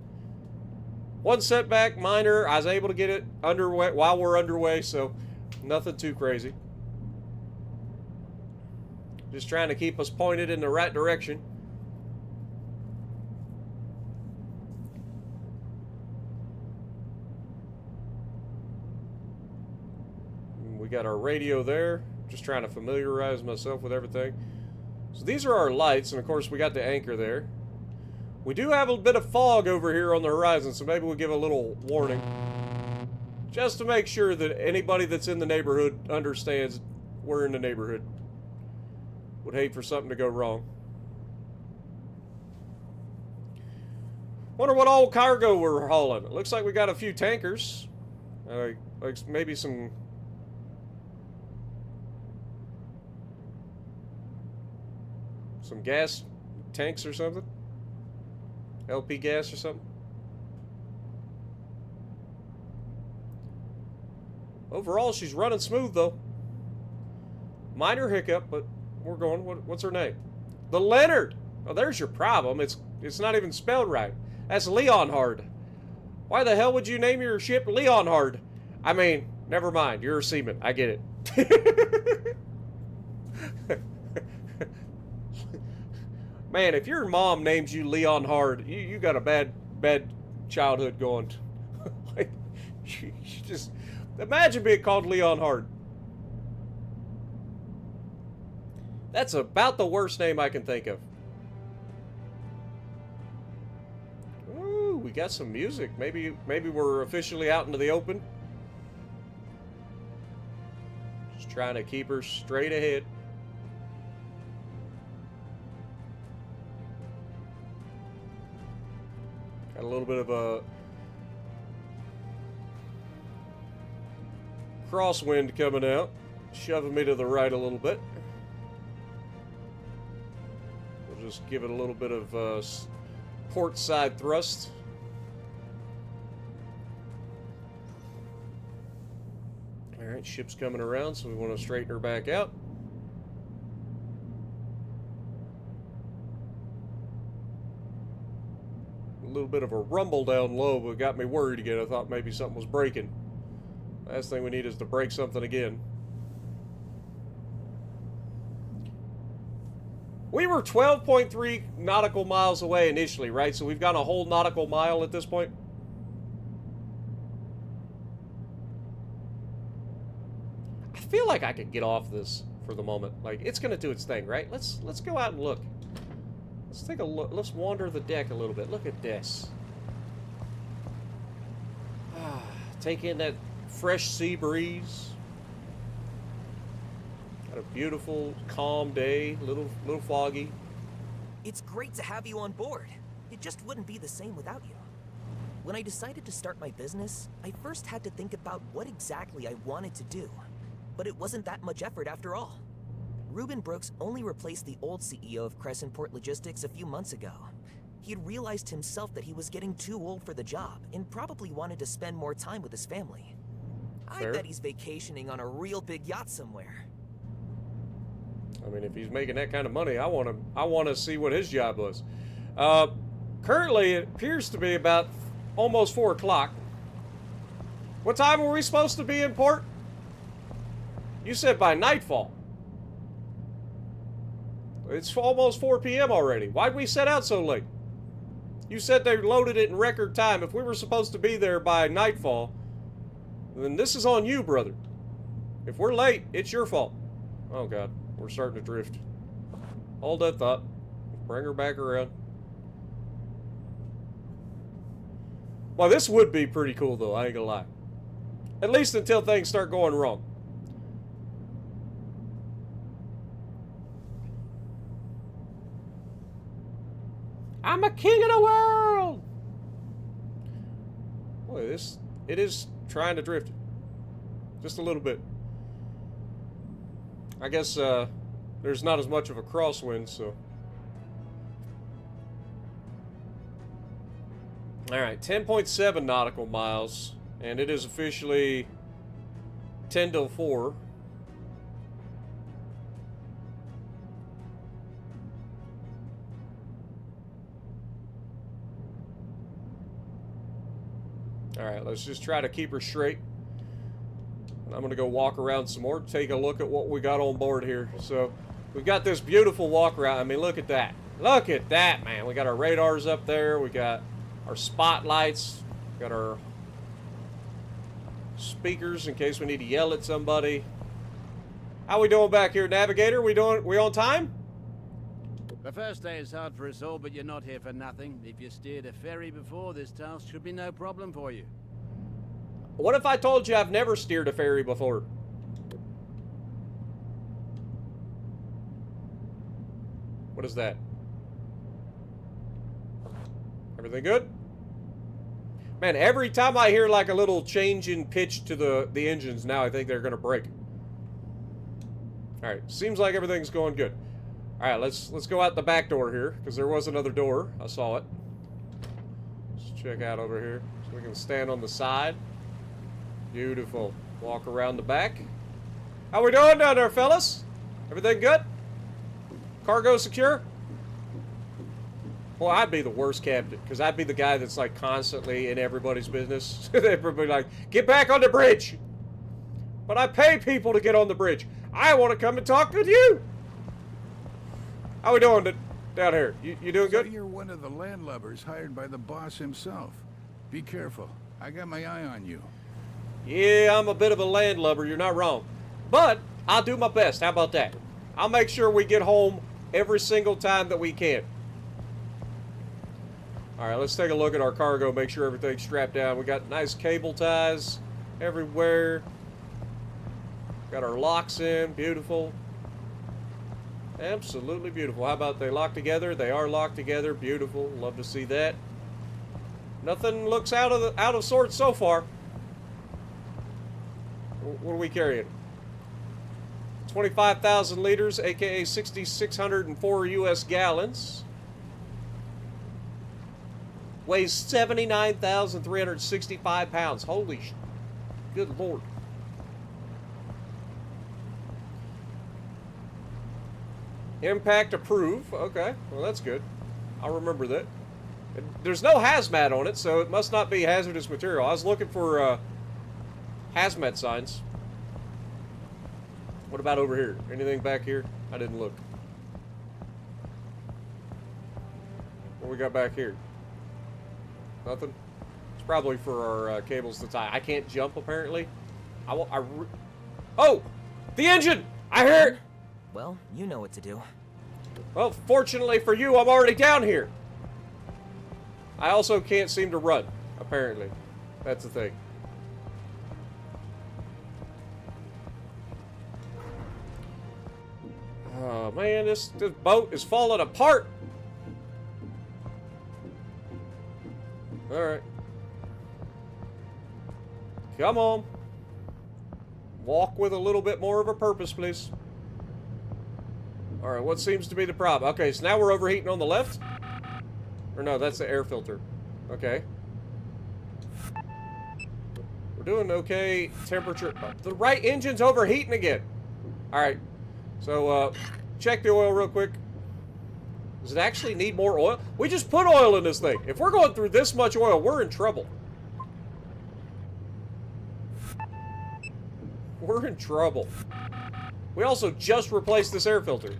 One setback, minor. I was able to get it underway while we're underway, so nothing too crazy. Just trying to keep us pointed in the right direction. We got our radio there. Just trying to familiarize myself with everything. So these are our lights, and of course we got the anchor there. We do have a bit of fog over here on the horizon, so maybe we'll give a little warning. Just to make sure that anybody that's in the neighborhood understands we're in the neighborhood. Would hate for something to go wrong. Wonder what old cargo we're hauling. It looks like we got a few tankers. Like maybe some... some gas tanks or something? LP gas or something? Overall, she's running smooth, though. Minor hiccup, but we're going. What's her name? The Leonard! Oh, there's your problem. It's not even spelled right. That's Leonhard. Why the hell would you name your ship Leonhard? I mean, never mind. You're a seaman. I get it. Man, if your mom names you Leon Hard, you got a bad childhood going. Like, you just imagine being called Leon Hard. That's about the worst name I can think of. Ooh, we got some music. Maybe we're officially out into the open. Just trying to keep her straight ahead. Got a little bit of a crosswind coming out, shoving me to the right a little bit. We'll just give it a little bit of port side thrust. Alright, ship's coming around, so we want to straighten her back out. A little bit of a rumble down low, but got me worried again. I thought maybe something was breaking. Last thing we need is to break something again. We were 12.3 nautical miles away initially, right? So we've gone a whole nautical mile at this point. I feel like I could get off this for the moment. Like, it's going to do its thing, right? Let's go out and look. Let's take a look. Let's wander the deck a little bit. Look at this. Take in that fresh sea breeze. Got a beautiful, calm day. Little foggy. It's great to have you on board. It just wouldn't be the same without you. When I decided to start my business, I first had to think about what exactly I wanted to do. But it wasn't that much effort after all. Reuben Brooks only replaced the old CEO of Crescent Port Logistics a few months ago. He had realized himself that he was getting too old for the job and probably wanted to spend more time with his family. Fair. I bet he's vacationing on a real big yacht somewhere. I mean, if he's making that kind of money, I want to see what his job was. Currently, it appears to be about almost 4 o'clock. What time were we supposed to be in port? You said by nightfall. It's almost 4 p.m. already. Why'd we set out so late? You said they loaded it in record time. If we were supposed to be there by nightfall, then this is on you, brother. If we're late, it's your fault. Oh, God. We're starting to drift. Hold that thought. Bring her back around. Well, this would be pretty cool, though. I ain't gonna lie. At least until things start going wrong. I'm a king of the world! Boy, it is trying to drift. Just a little bit. I guess there's not as much of a crosswind, so. Alright, 10.7 nautical miles, and it is officially 10 till 4. Alright, let's just try to keep her straight. I'm going to go walk around some more, take a look at what we got on board here. So, we've got this beautiful walk around. I mean, look at that. Look at that, man. We got our radars up there. We got our spotlights. Got our speakers in case we need to yell at somebody. How we doing back here, Navigator? We on time? The first day is hard for us all, but you're not here for nothing. If you steered a ferry before, this task should be no problem for you. What if I told you I've never steered a ferry before? What is that? Everything good? Man, every time I hear like a little change in pitch to the engines now, I think they're gonna break. Alright, seems like everything's going good. Alright, let's go out the back door here, because there was another door. I saw it. Let's check out over here. So we can stand on the side. Beautiful. Walk around the back. How we doing down there, fellas? Everything good? Cargo secure? Well, I'd be the worst captain, because I'd be the guy that's like constantly in everybody's business. Everybody like, get back on the bridge! But I pay people to get on the bridge. I want to come and talk with you! How we doing down here? You doing So good? you're one of the landlubbers hired by the boss himself. Be careful. I got my eye on you. Yeah, I'm a bit of a landlubber, you're not wrong. But I'll do my best, how about that? I'll make sure we get home every single time that we can. Alright, let's take a look at our cargo, make sure everything's strapped down. We got nice cable ties everywhere. Got our locks in, beautiful. Absolutely beautiful. How about they lock together? They are locked together, beautiful. Love to see that. Nothing looks out of sorts so far. What are we carrying? 25,000 liters, aka 6,604 US gallons. Weighs 79,365 pounds. Holy good lord. Impact approved. Okay, well that's good. I'll remember that. There's no hazmat on it, so it must not be hazardous material. I was looking for hazmat signs. What about over here? Anything back here? I didn't look. What we got back here? Nothing? It's probably for our cables to tie. I can't jump, apparently. Oh! The engine! I hear it! Well, you know what to do. Well, fortunately for you, I'm already down here. I also can't seem to run, apparently. That's the thing. Oh, man, this boat is falling apart. Alright. Come on. Walk with a little bit more of a purpose, please. Alright, what seems to be the problem? Okay, so now we're overheating on the left? Or no, that's the air filter. Okay. We're doing okay temperature. The right engine's overheating again. Alright. So, check the oil real quick. Does it actually need more oil? We just put oil in this thing. If we're going through this much oil, we're in trouble. We're in trouble. We also just replaced this air filter.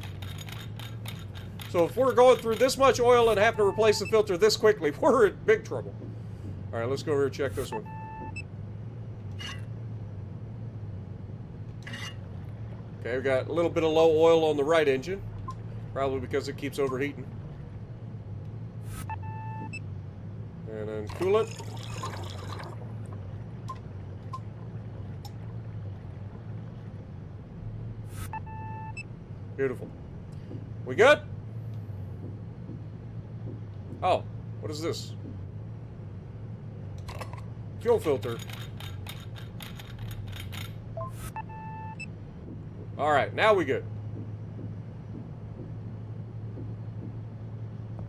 So if we're going through this much oil and have to replace the filter this quickly, we're in big trouble. Alright, let's go over here and check this one. Okay, we got a little bit of low oil on the right engine. Probably because it keeps overheating. And then coolant. Beautiful. We good? Oh, what is this? Fuel filter. Alright, now we good.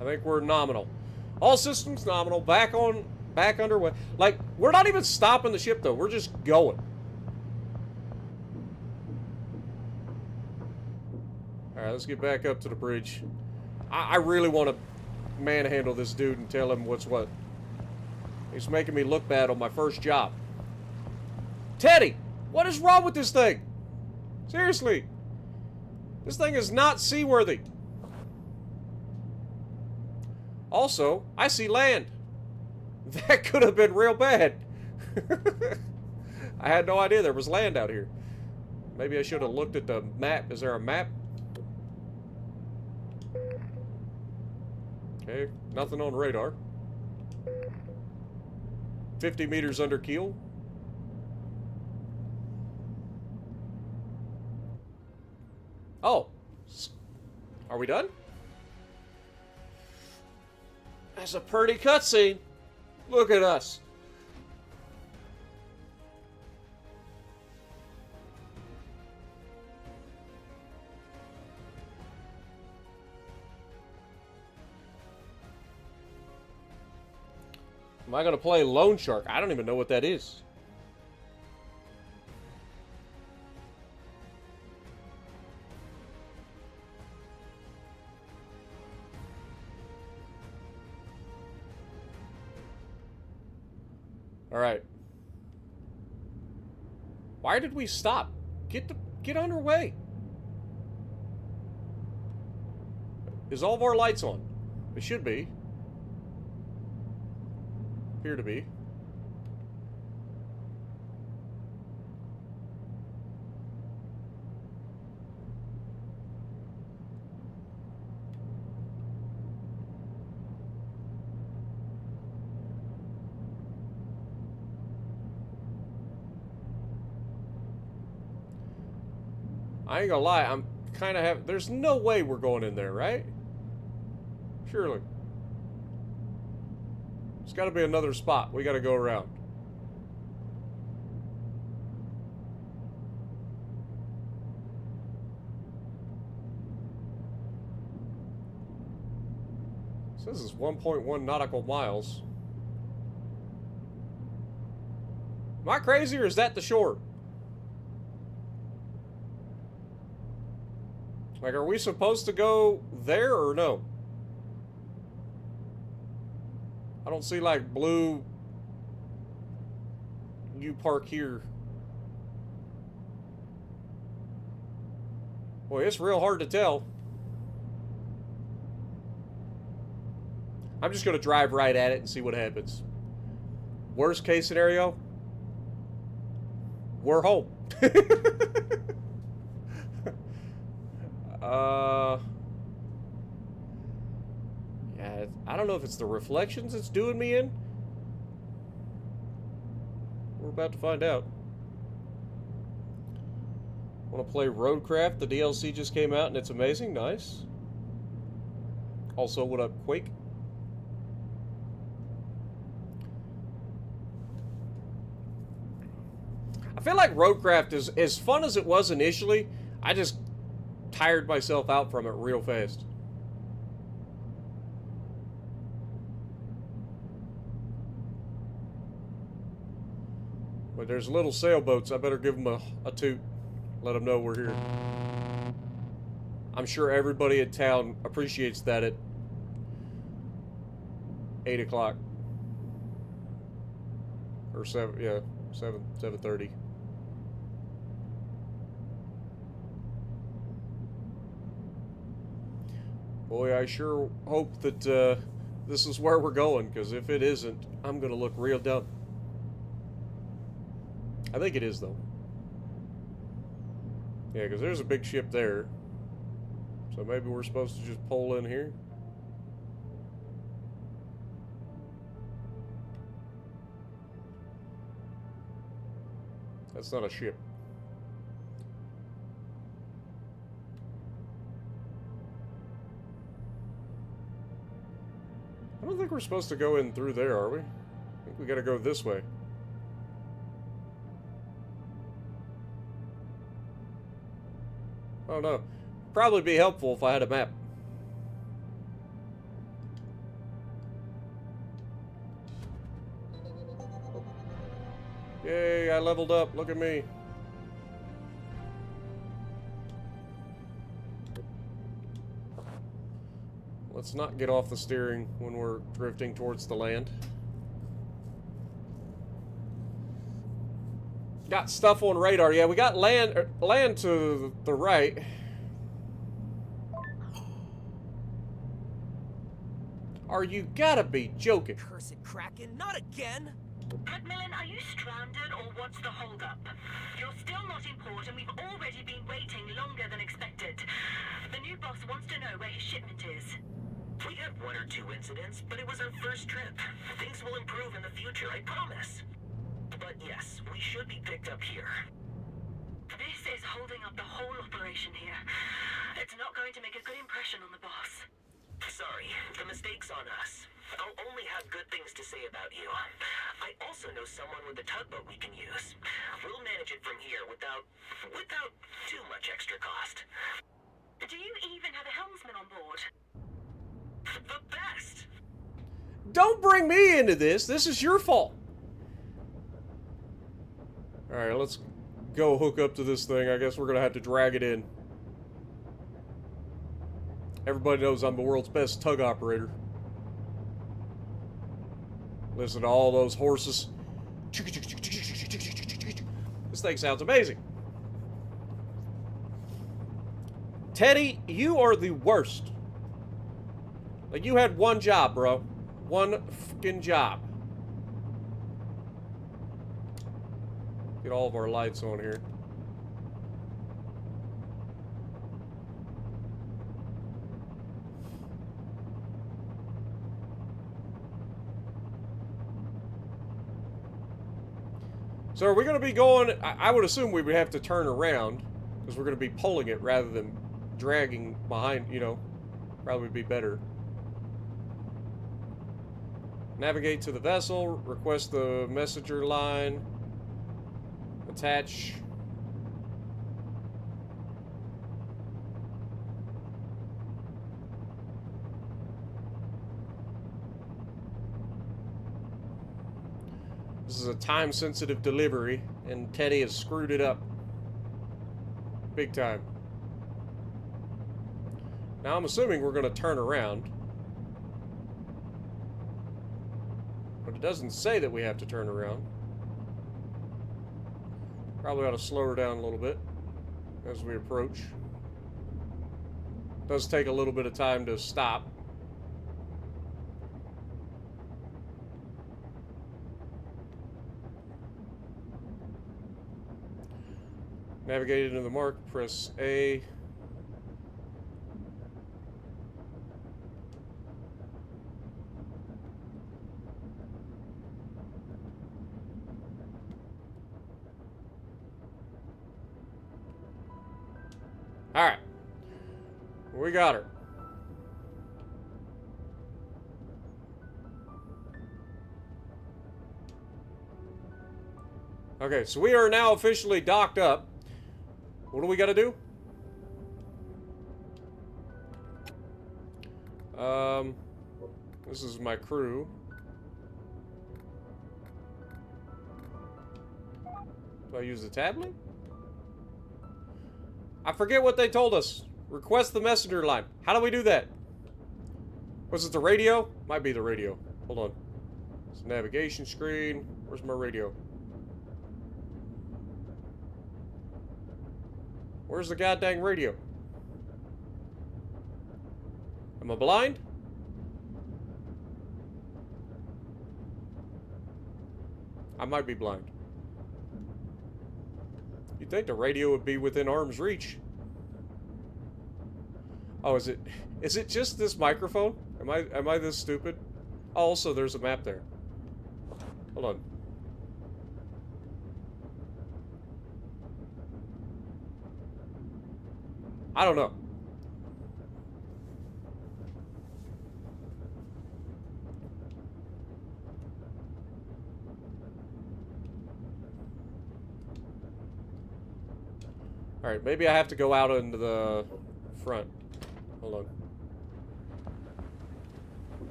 I think we're nominal. All systems nominal. Back underway. Like, we're not even stopping the ship, though. We're just going. Alright, let's get back up to the bridge. I really want to manhandle this dude and tell him what's what. He's making me look bad on my first job. Teddy! What is wrong with this thing? Seriously. This thing is not seaworthy. Also, I see land. That could have been real bad. I had no idea there was land out here. Maybe I should have looked at the map. Is there a map? Okay, nothing on radar. 50 meters under keel. Oh. Are we done? That's a pretty cutscene. Look at us. Am I going to play Loan Shark? I don't even know what that is. Alright. Why did we stop? Get on our way. Is all of our lights on? It should be. Appear to be. I ain't gonna lie, I'm kind of having... There's no way we're going in there, right? Surely. There's got to be another spot. We got to go around. So this is 1.1 nautical miles. Am I crazy or is that the shore? Like, are we supposed to go there or no? I don't see, like, blue... You park here. Boy, it's real hard to tell. I'm just going to drive right at it and see what happens. Worst case scenario, we're home. Yeah, I don't know if it's the reflections it's doing me in. We're about to find out. Want to play Roadcraft? The DLC just came out and it's amazing. Nice. Also, what up, Quake? I feel like Roadcraft is as fun as it was initially. I just tired myself out from it real fast. But there's little sailboats. I better give them a toot. Let them know we're here. I'm sure everybody in town appreciates that at 8 o'clock. Or 7, yeah, 7:30. Boy, I sure hope that this is where we're going, because if it isn't, I'm going to look real dumb. I think it is, though. Yeah, because there's a big ship there. So maybe we're supposed to just pull in here. That's not a ship. I don't think we're supposed to go in through there, are we? I think we gotta go this way. I don't know. Probably be helpful if I had a map. Yay, I leveled up. Look at me. Let's not get off the steering when we're drifting towards the land. Got stuff on radar. Yeah, we got land to the right. Are you gotta be joking? Curse it, Kraken, not again! Macmillan, are you stranded or what's the holdup? You're still not in port and we've already been waiting longer than expected. The new boss wants to know where his shipment is. We had 1 or 2 incidents, but it was our first trip. Things will improve in the future, I promise. But yes, we should be picked up here. This is holding up the whole operation here. It's not going to make a good impression on the boss. Sorry, the mistake's on us. I'll only have good things to say about you. I also know someone with a tugboat we can use. We'll manage it from here without too much extra cost. Do you even have a helmsman on board? The best! Don't bring me into this. This is your fault. Alright, let's go hook up to this thing. I guess we're gonna have to drag it in. Everybody knows I'm the world's best tug operator. Listen to all those horses. This thing sounds amazing. Teddy, you are the worst. Like, you had one job, bro. One fucking job. Get all of our lights on here. So are we going to be going... I would assume we would have to turn around, because we're going to be pulling it rather than dragging behind, you know. Probably be better. Navigate to the vessel. Request the messenger line. Attach. This is a time-sensitive delivery, and Teddy has screwed it up. Big time. Now I'm assuming we're going to turn around. But it doesn't say that we have to turn around. Probably ought to slow her down a little bit as we approach. Does take a little bit of time to stop. Navigate into the mark, press A. Alright. We got her. Okay, so we are now officially docked up. What do we gotta do? This is my crew. Do I use the tablet? I forget what they told us. Request the messenger line. How do we do that? Was it the radio? Might be the radio. Hold on. It's the navigation screen. Where's my radio? Where's the goddamn radio? Am I blind? I might be blind. You'd think the radio would be within arm's reach. Oh, is it just this microphone? Am I this stupid? Oh, also, there's a map there. Hold on. I don't know. Alright, maybe I have to go out into the front. Hold on.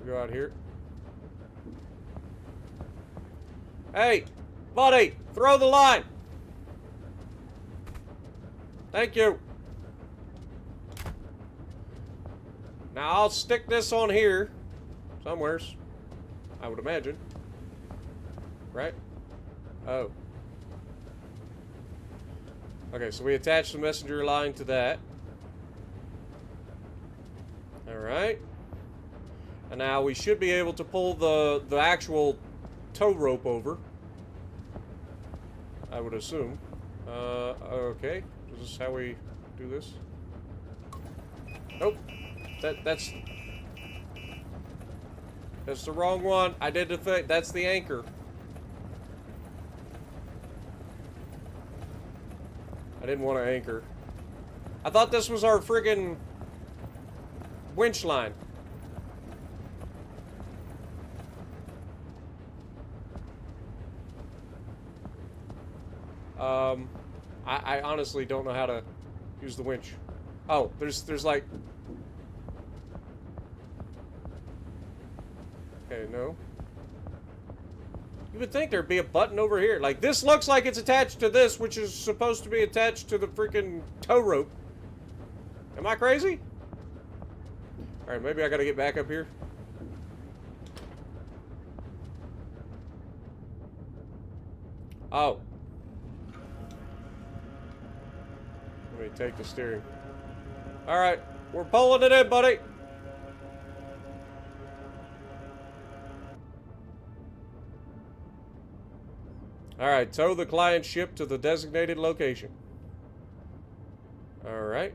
Go out here. Hey, buddy, throw the line. Thank you. Now I'll stick this on here somewheres, I would imagine. Right? Oh. Okay, so we attach the messenger line to that. Alright. And now we should be able to pull the actual tow rope over. I would assume. Okay. Is this how we do this? Nope. That's the wrong one. I did the thing. That's the anchor. I didn't want to anchor. I thought this was our friggin' winch line. I honestly don't know how to use the winch. Oh, there's like... Okay, no. You would think there'd be a button over here. Like, this looks like it's attached to this, which is supposed to be attached to the freaking tow rope. Am I crazy? Alright, maybe I gotta get back up here. Oh. Let me take the steering. Alright, we're pulling it in, buddy. Alright, tow the client ship to the designated location. Alright.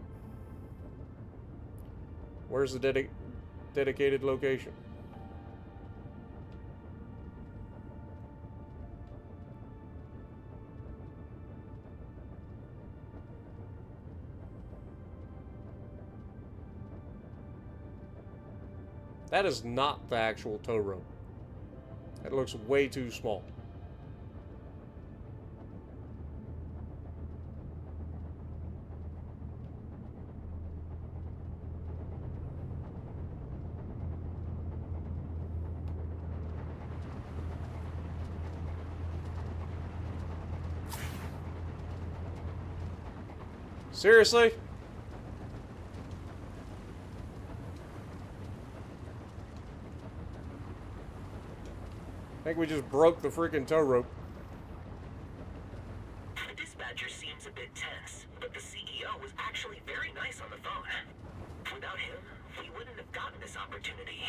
Where's the dedicated location? That is not the actual tow rope. That looks way too small. Seriously? I think we just broke the freaking tow rope. The dispatcher seems a bit tense, but the CEO was actually very nice on the phone. Without him, we wouldn't have gotten this opportunity.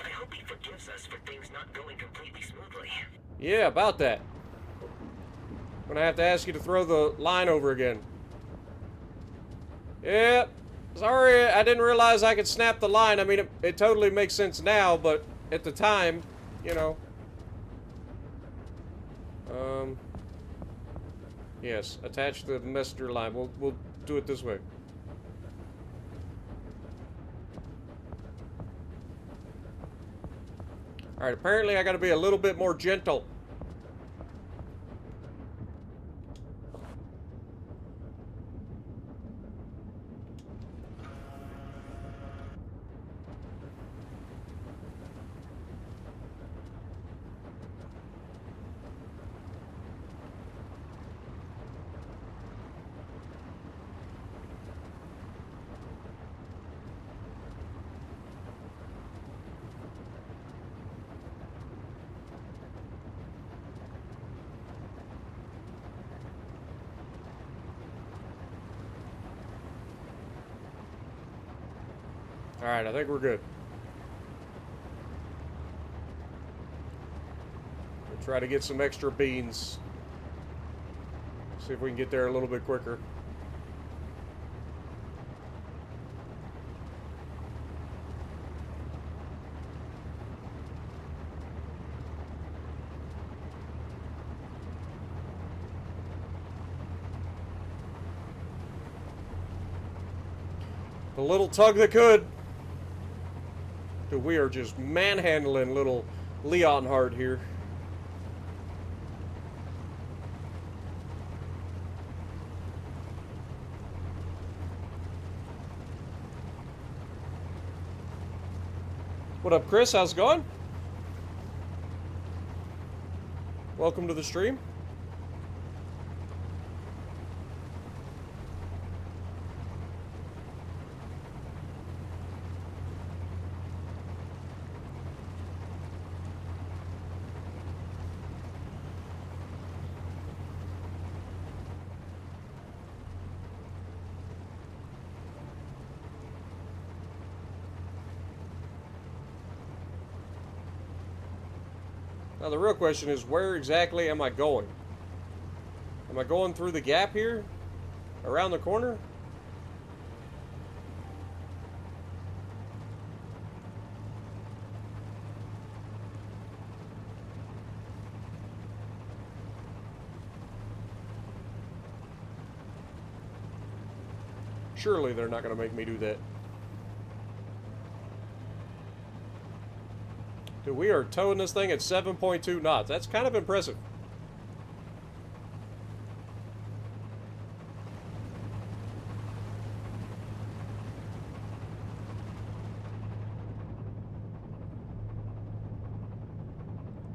I hope he forgives us for things not going completely smoothly. Yeah, about that. I'm gonna have to ask you to throw the line over again. Yep. Sorry, I didn't realize I could snap the line. I mean, it totally makes sense now, but at the time, you know. Yes, attach the messenger line. We'll do it this way. Alright, apparently I gotta be a little bit more gentle. Alright, I think we're good. We'll try to get some extra beans. See if we can get there a little bit quicker. The little tug that could. Dude, we are just manhandling little Leonhard here. What up, Chris? How's it going? Welcome to the stream. Now the real question is, where exactly am I going? Am I going through the gap here? Around the corner? Surely they're not going to make me do that. Dude, we are towing this thing at 7.2 knots. That's kind of impressive.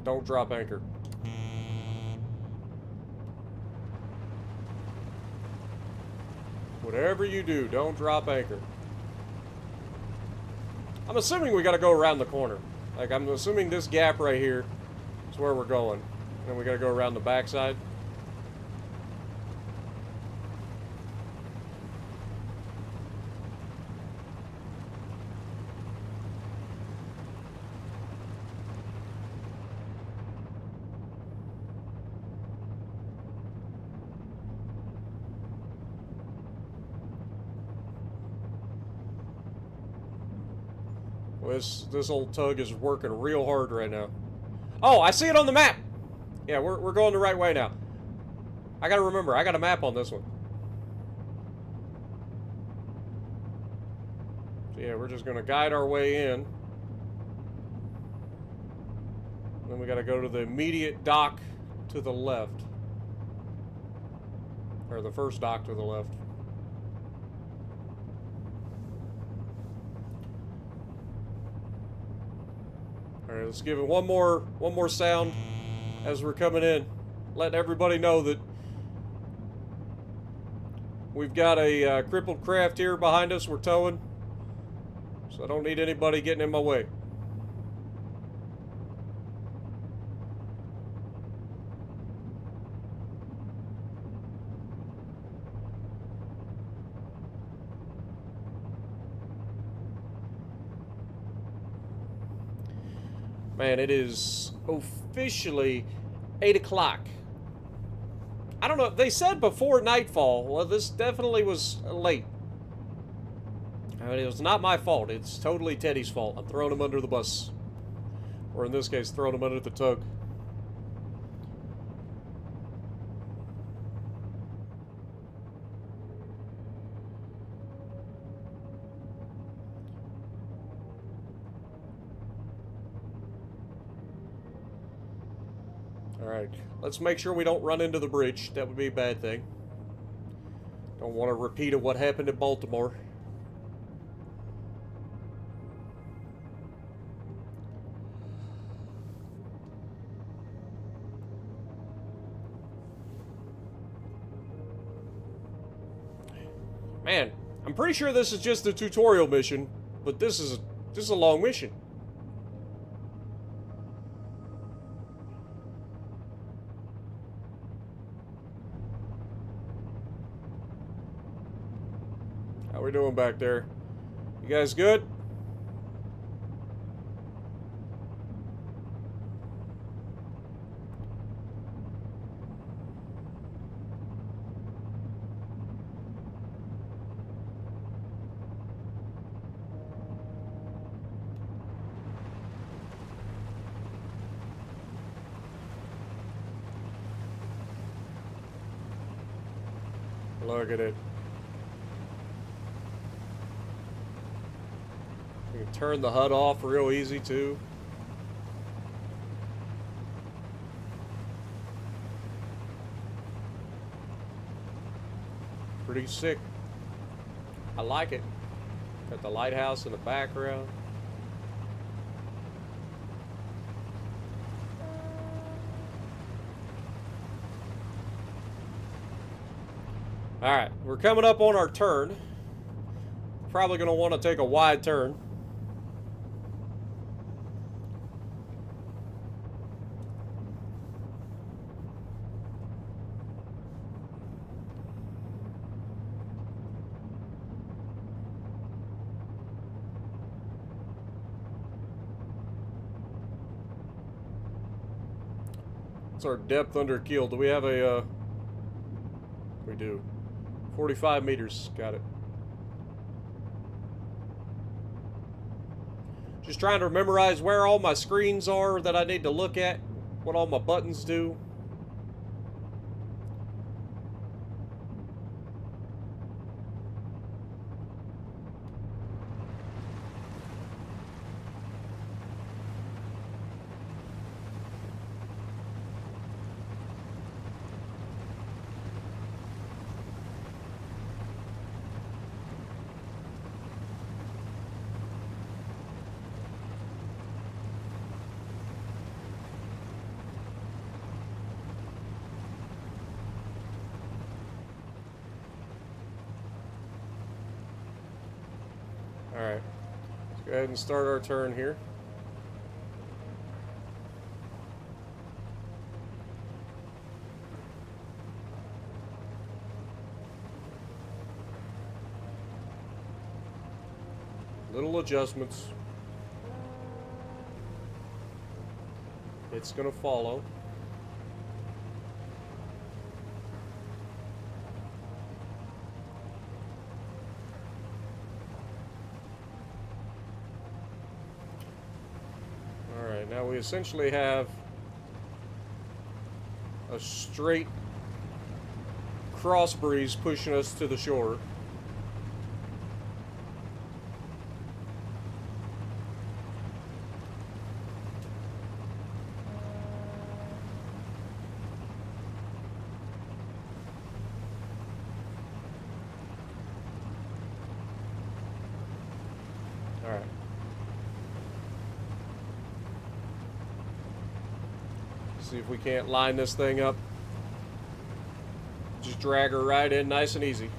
Don't drop anchor. Whatever you do, don't drop anchor. I'm assuming we gotta go around the corner. Like, I'm assuming this gap right here is where we're going. Then we gotta go around the backside. This old tug is working real hard right now. Oh, I see it on the map! Yeah, we're going the right way now. I gotta remember, I got a map on this one. So yeah, we're just gonna guide our way in. Then we gotta go to the immediate dock to the left. Or the first dock to the left. Alright, let's give it one more sound as we're coming in. Letting everybody know that we've got a crippled craft here behind us we're towing. So I don't need anybody getting in my way. Man, it is officially 8 o'clock. I don't know. They said before nightfall. Well, this definitely was late. I mean, it was not my fault. It's totally Teddy's fault. I'm throwing him under the bus. Or in this case, throwing him under the tug. Alright, let's make sure we don't run into the bridge. That would be a bad thing. Don't want a repeat of what happened in Baltimore. Man, I'm pretty sure this is just a tutorial mission, but this is a long mission. How we doing back there? You guys good? Look at it. You can turn the HUD off real easy too. Pretty sick. I like it. Got the lighthouse in the background. Alright, we're coming up on our turn. Probably going to want to take a wide turn. What's our depth under keel? Do we have a, we do. 45 meters, got it. Just trying to memorize where all my screens are that I need to look at, what all my buttons do. Alright, let's go ahead and start our turn here. Little adjustments. It's gonna follow. Alright, now we essentially have a straight cross breeze pushing us to the shore. Alright. See if we can't line this thing up. Just drag her right in nice and easy.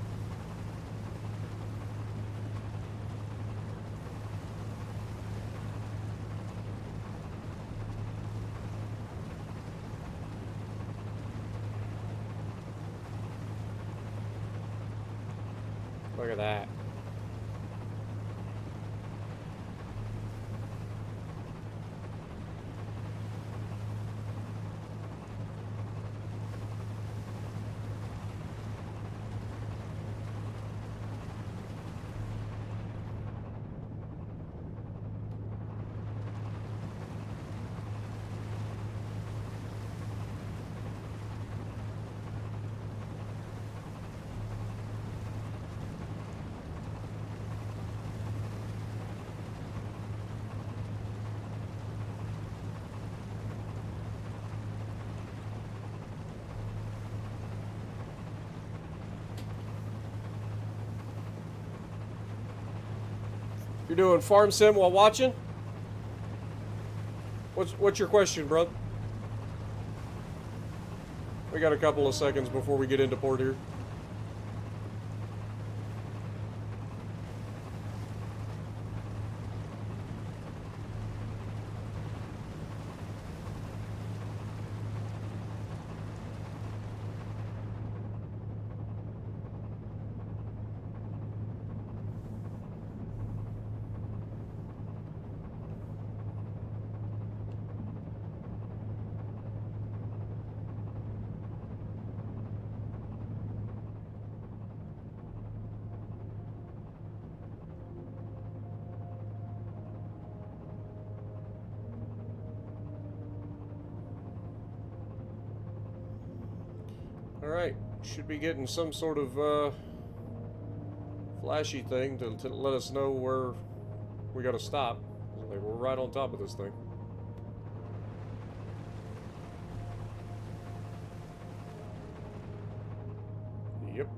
Look at that. You're doing farm sim while watching? What's your question, bro? We got a couple of seconds before we get into port here. Alright, should be getting some sort of flashy thing to let us know where we gotta stop. Like, we're right on top of this thing. Yep.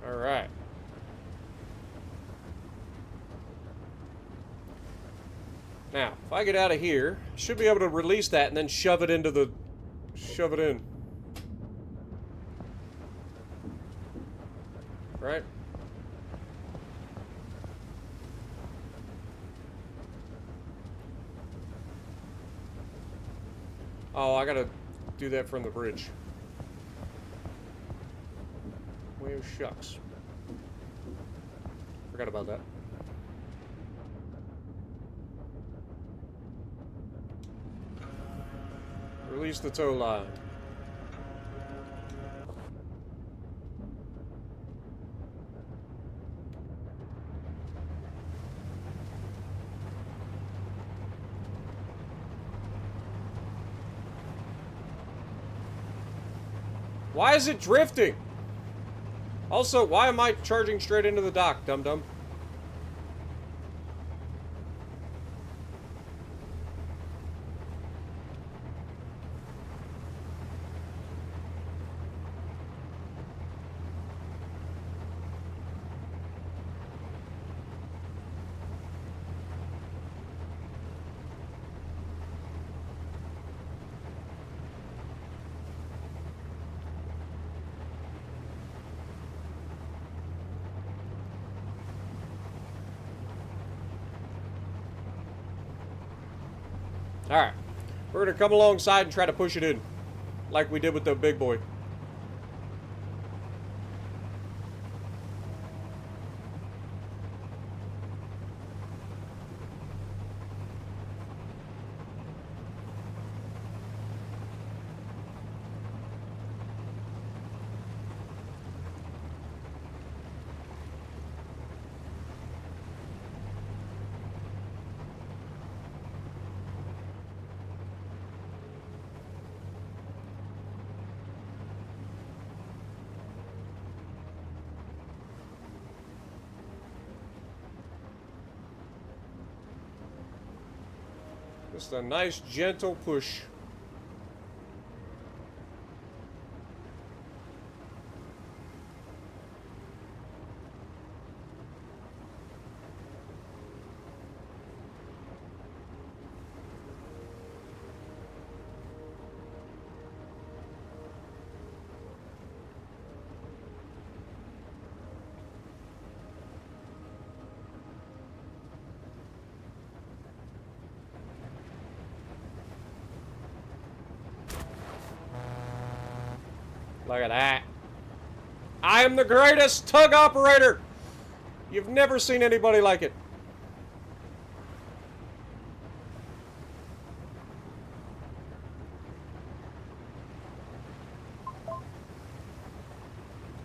Alright. Now, if I get out of here, I should be able to release that and then shove it into the... shove it in. Right? Oh, I gotta do that from the bridge. Well, shucks. Forgot about that. Release the tow line. Why is it drifting? Also, why am I charging straight into the dock, dum-dum? Alright. We're gonna come alongside and try to push it in. Like we did with the big boy. Just a nice, gentle push. Look at that. I am the greatest tug operator! You've never seen anybody like it.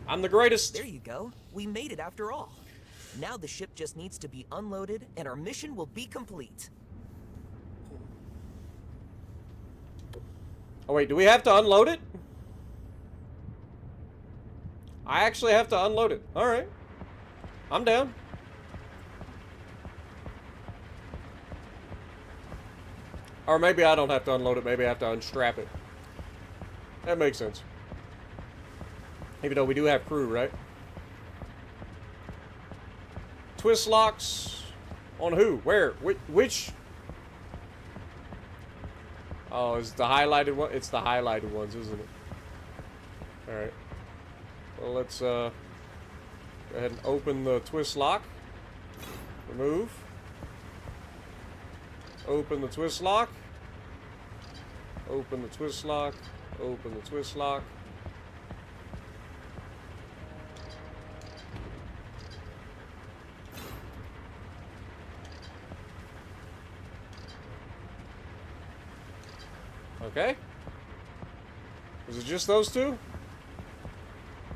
I'm the greatest. There you go. We made it after all. Now the ship just needs to be unloaded and our mission will be complete. Oh wait, do we have to unload it? I actually have to unload it. Alright. I'm down. Or maybe I don't have to unload it. Maybe I have to unstrap it. That makes sense. Even though we do have crew, right? Twist locks on who? Where? Which? Oh, is it the highlighted one? It's the highlighted ones, isn't it? Alright. Well, let's go ahead and open the twist lock. Remove. Open the twist lock. Open the twist lock. Open the twist lock. Okay. Was it just those two?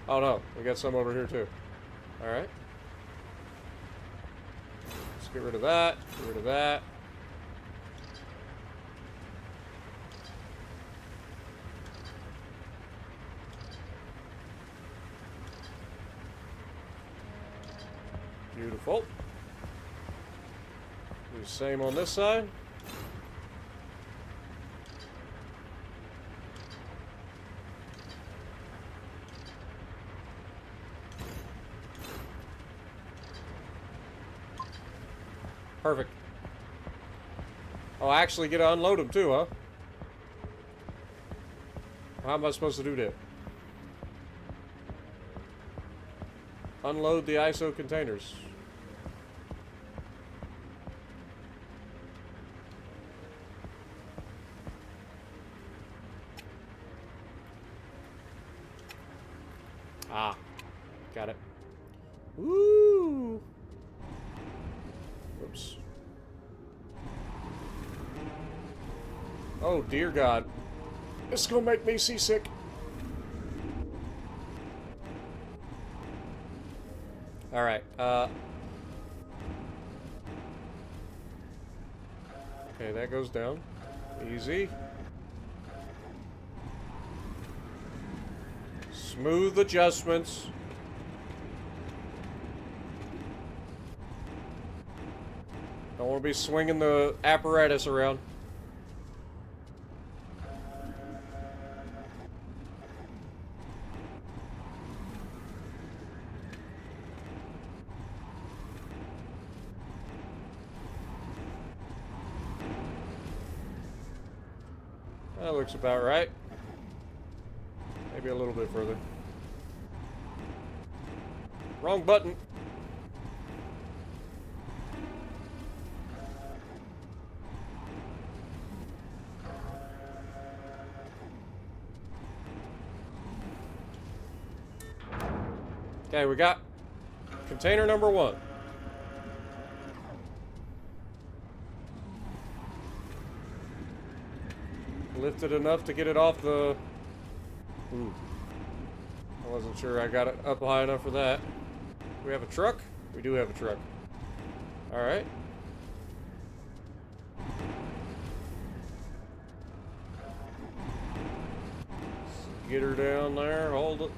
Oh no, we got some over here too. Alright. Let's get rid of that. Get rid of that. Beautiful. Do the same on this side. Perfect. Oh, I actually get to unload them too, huh? How am I supposed to do that? Unload the ISO containers. Ah, got it. Woo! Oops. Oh, dear God. This is gonna make me seasick. Alright, okay, that goes down. Easy. Smooth adjustments. Don't want to be swinging the apparatus around. That looks about right. Maybe a little bit further. Wrong button. Okay, we got container number 1. Lifted enough to get it off the... Ooh. I wasn't sure I got it up high enough for that. Do we have a truck? We do have a truck. Alright. Get her down there, hold it.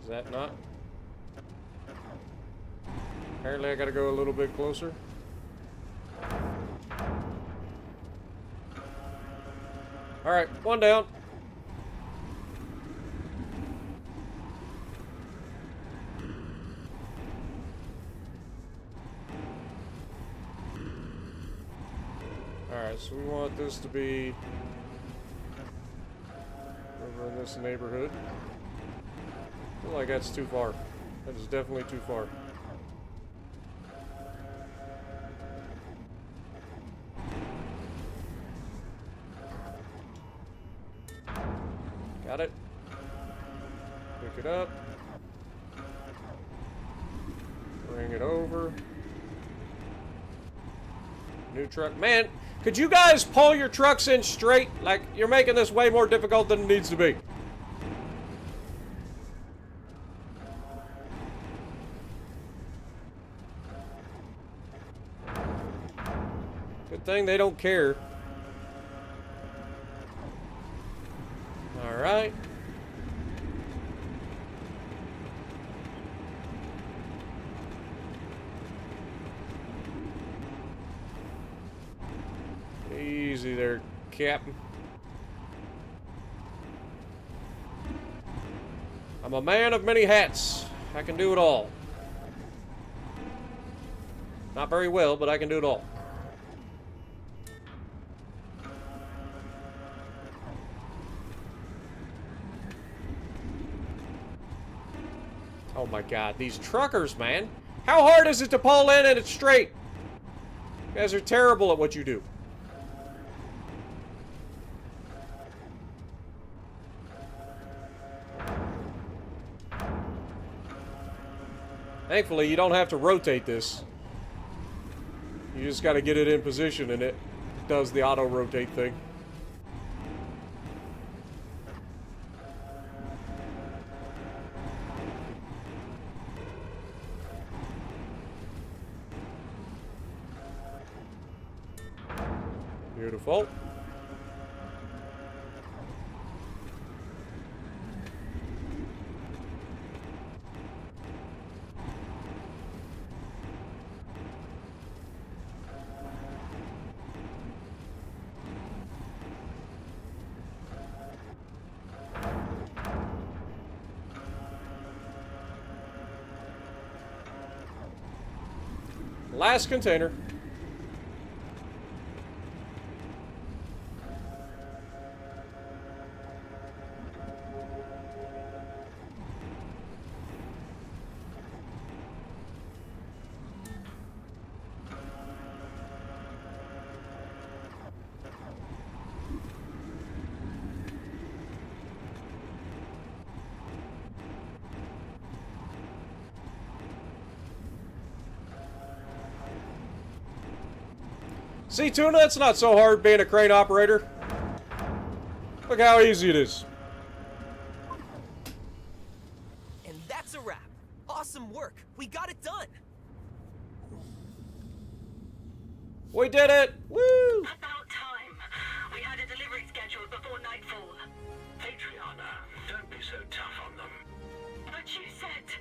Is that not? Apparently I gotta go a little bit closer. Alright, one down. Alright, so we want this to be over in this neighborhood. I feel like that's too far. That is definitely too far. Got it. Pick it up. Bring it over. New truck. Man, could you guys pull your trucks in straight? Like, you're making this way more difficult than it needs to be. Good thing they don't care. All right. Easy there, Captain. I'm a man of many hats. I can do it all. Not very well, but I can do it all. Oh my God, these truckers, man. How hard is it to pull in and it's straight? You guys are terrible at what you do. Thankfully, you don't have to rotate this. You just got to get it in position and it does the auto rotate thing. Beautiful. Last container. See, Tuna, it's not so hard being a crane operator. Look how easy it is. And that's a wrap. Awesome work. We got it done. We did it! Woo! About time. We had a delivery scheduled before nightfall. Adriana, don't be so tough on them. But you said...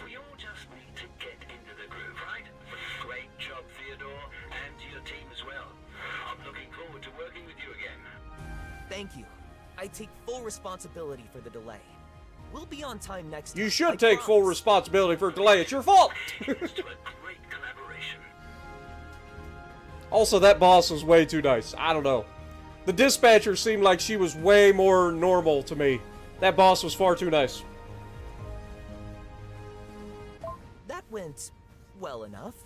We all just need to get into the groove, right? Great job, Theodore, and to your team as well. I'm looking forward to working with you again. Thank you. I take full responsibility for the delay. We'll be on time next time. You should I take full promise. responsibility for delay. It's your fault! Here's to a great collaboration. Also, that boss was way too nice. I don't know. The dispatcher seemed like she was way more normal to me. That boss was far too nice. That went well enough.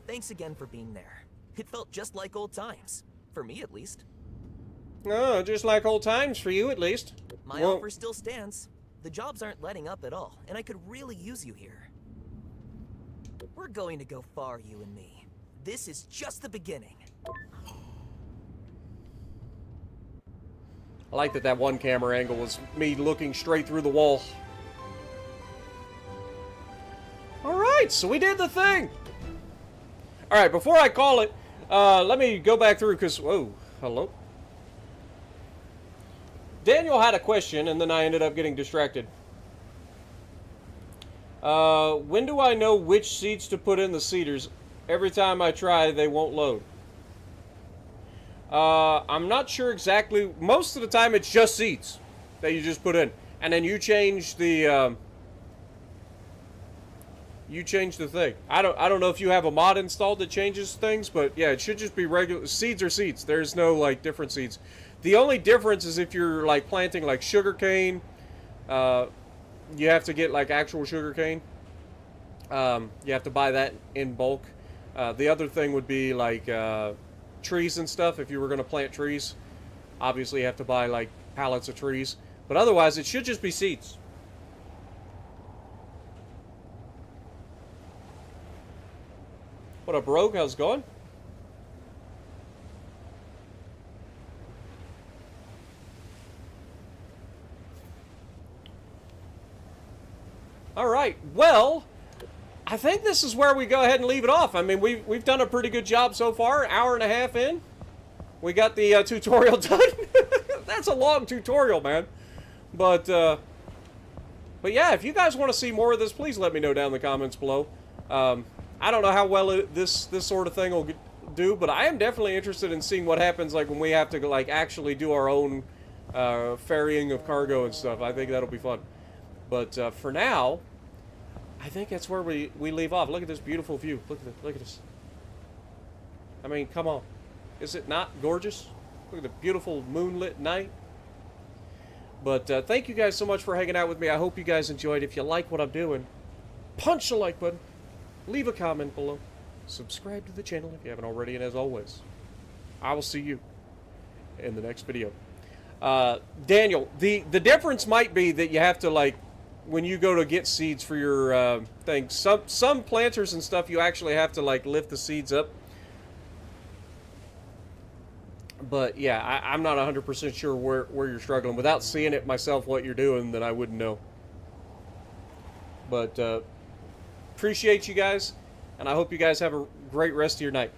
Thanks again for being there. It felt just like old times. For me, at least. Oh, just like old times for you, at least. My Well, offer still stands. The jobs aren't letting up at all, and I could really use you here. We're going to go far, you and me. This is just the beginning. I like that one camera angle was me looking straight through the wall. Alright, so we did the thing! Alright, before I call it, let me go back through, because... Whoa, hello? Daniel had a question, and then I ended up getting distracted. When do I know which seats to put in the seaters? Every time I try, they won't load. I'm not sure exactly. Most of the time, it's just seats that you just put in. And then you change the, thing. I don't know if you have a mod installed that changes things, but yeah, it should just be regular. Seeds are seeds. There's no, like, different seeds. The only difference is if you're, like, planting, like, sugar cane, you have to get, like, actual sugar cane. You have to buy that in bulk. The other thing would be, like, trees and stuff. If you were going to plant trees, obviously you have to buy, like, pallets of trees. But otherwise, it should just be seeds. What up, Rogue? How's it going? Alright, well, I think this is where we go ahead and leave it off. I mean, we've done a pretty good job so far. Hour and a half in. We got the tutorial done. That's a long tutorial, man. But yeah, if you guys want to see more of this, please let me know down in the comments below. I don't know how well this sort of thing will do, but I am definitely interested in seeing what happens, like, when we have to, like, actually do our own ferrying of cargo and stuff. I think that'll be fun. But for now, I think that's where we leave off. Look at this beautiful view. Look at this. I mean, come on. Is it not gorgeous? Look at the beautiful moonlit night. But thank you guys so much for hanging out with me. I hope you guys enjoyed. If you like what I'm doing, punch the like button. Leave a comment below. Subscribe to the channel if you haven't already. And as always, I will see you in the next video. Daniel, the difference might be that you have to, like, when you go to get seeds for your thing, some planters and stuff, you actually have to, like, lift the seeds up. But yeah, I'm not 100% sure where you're struggling. Without seeing it myself, what you're doing, then I wouldn't know. But appreciate you guys, and I hope you guys have a great rest of your night.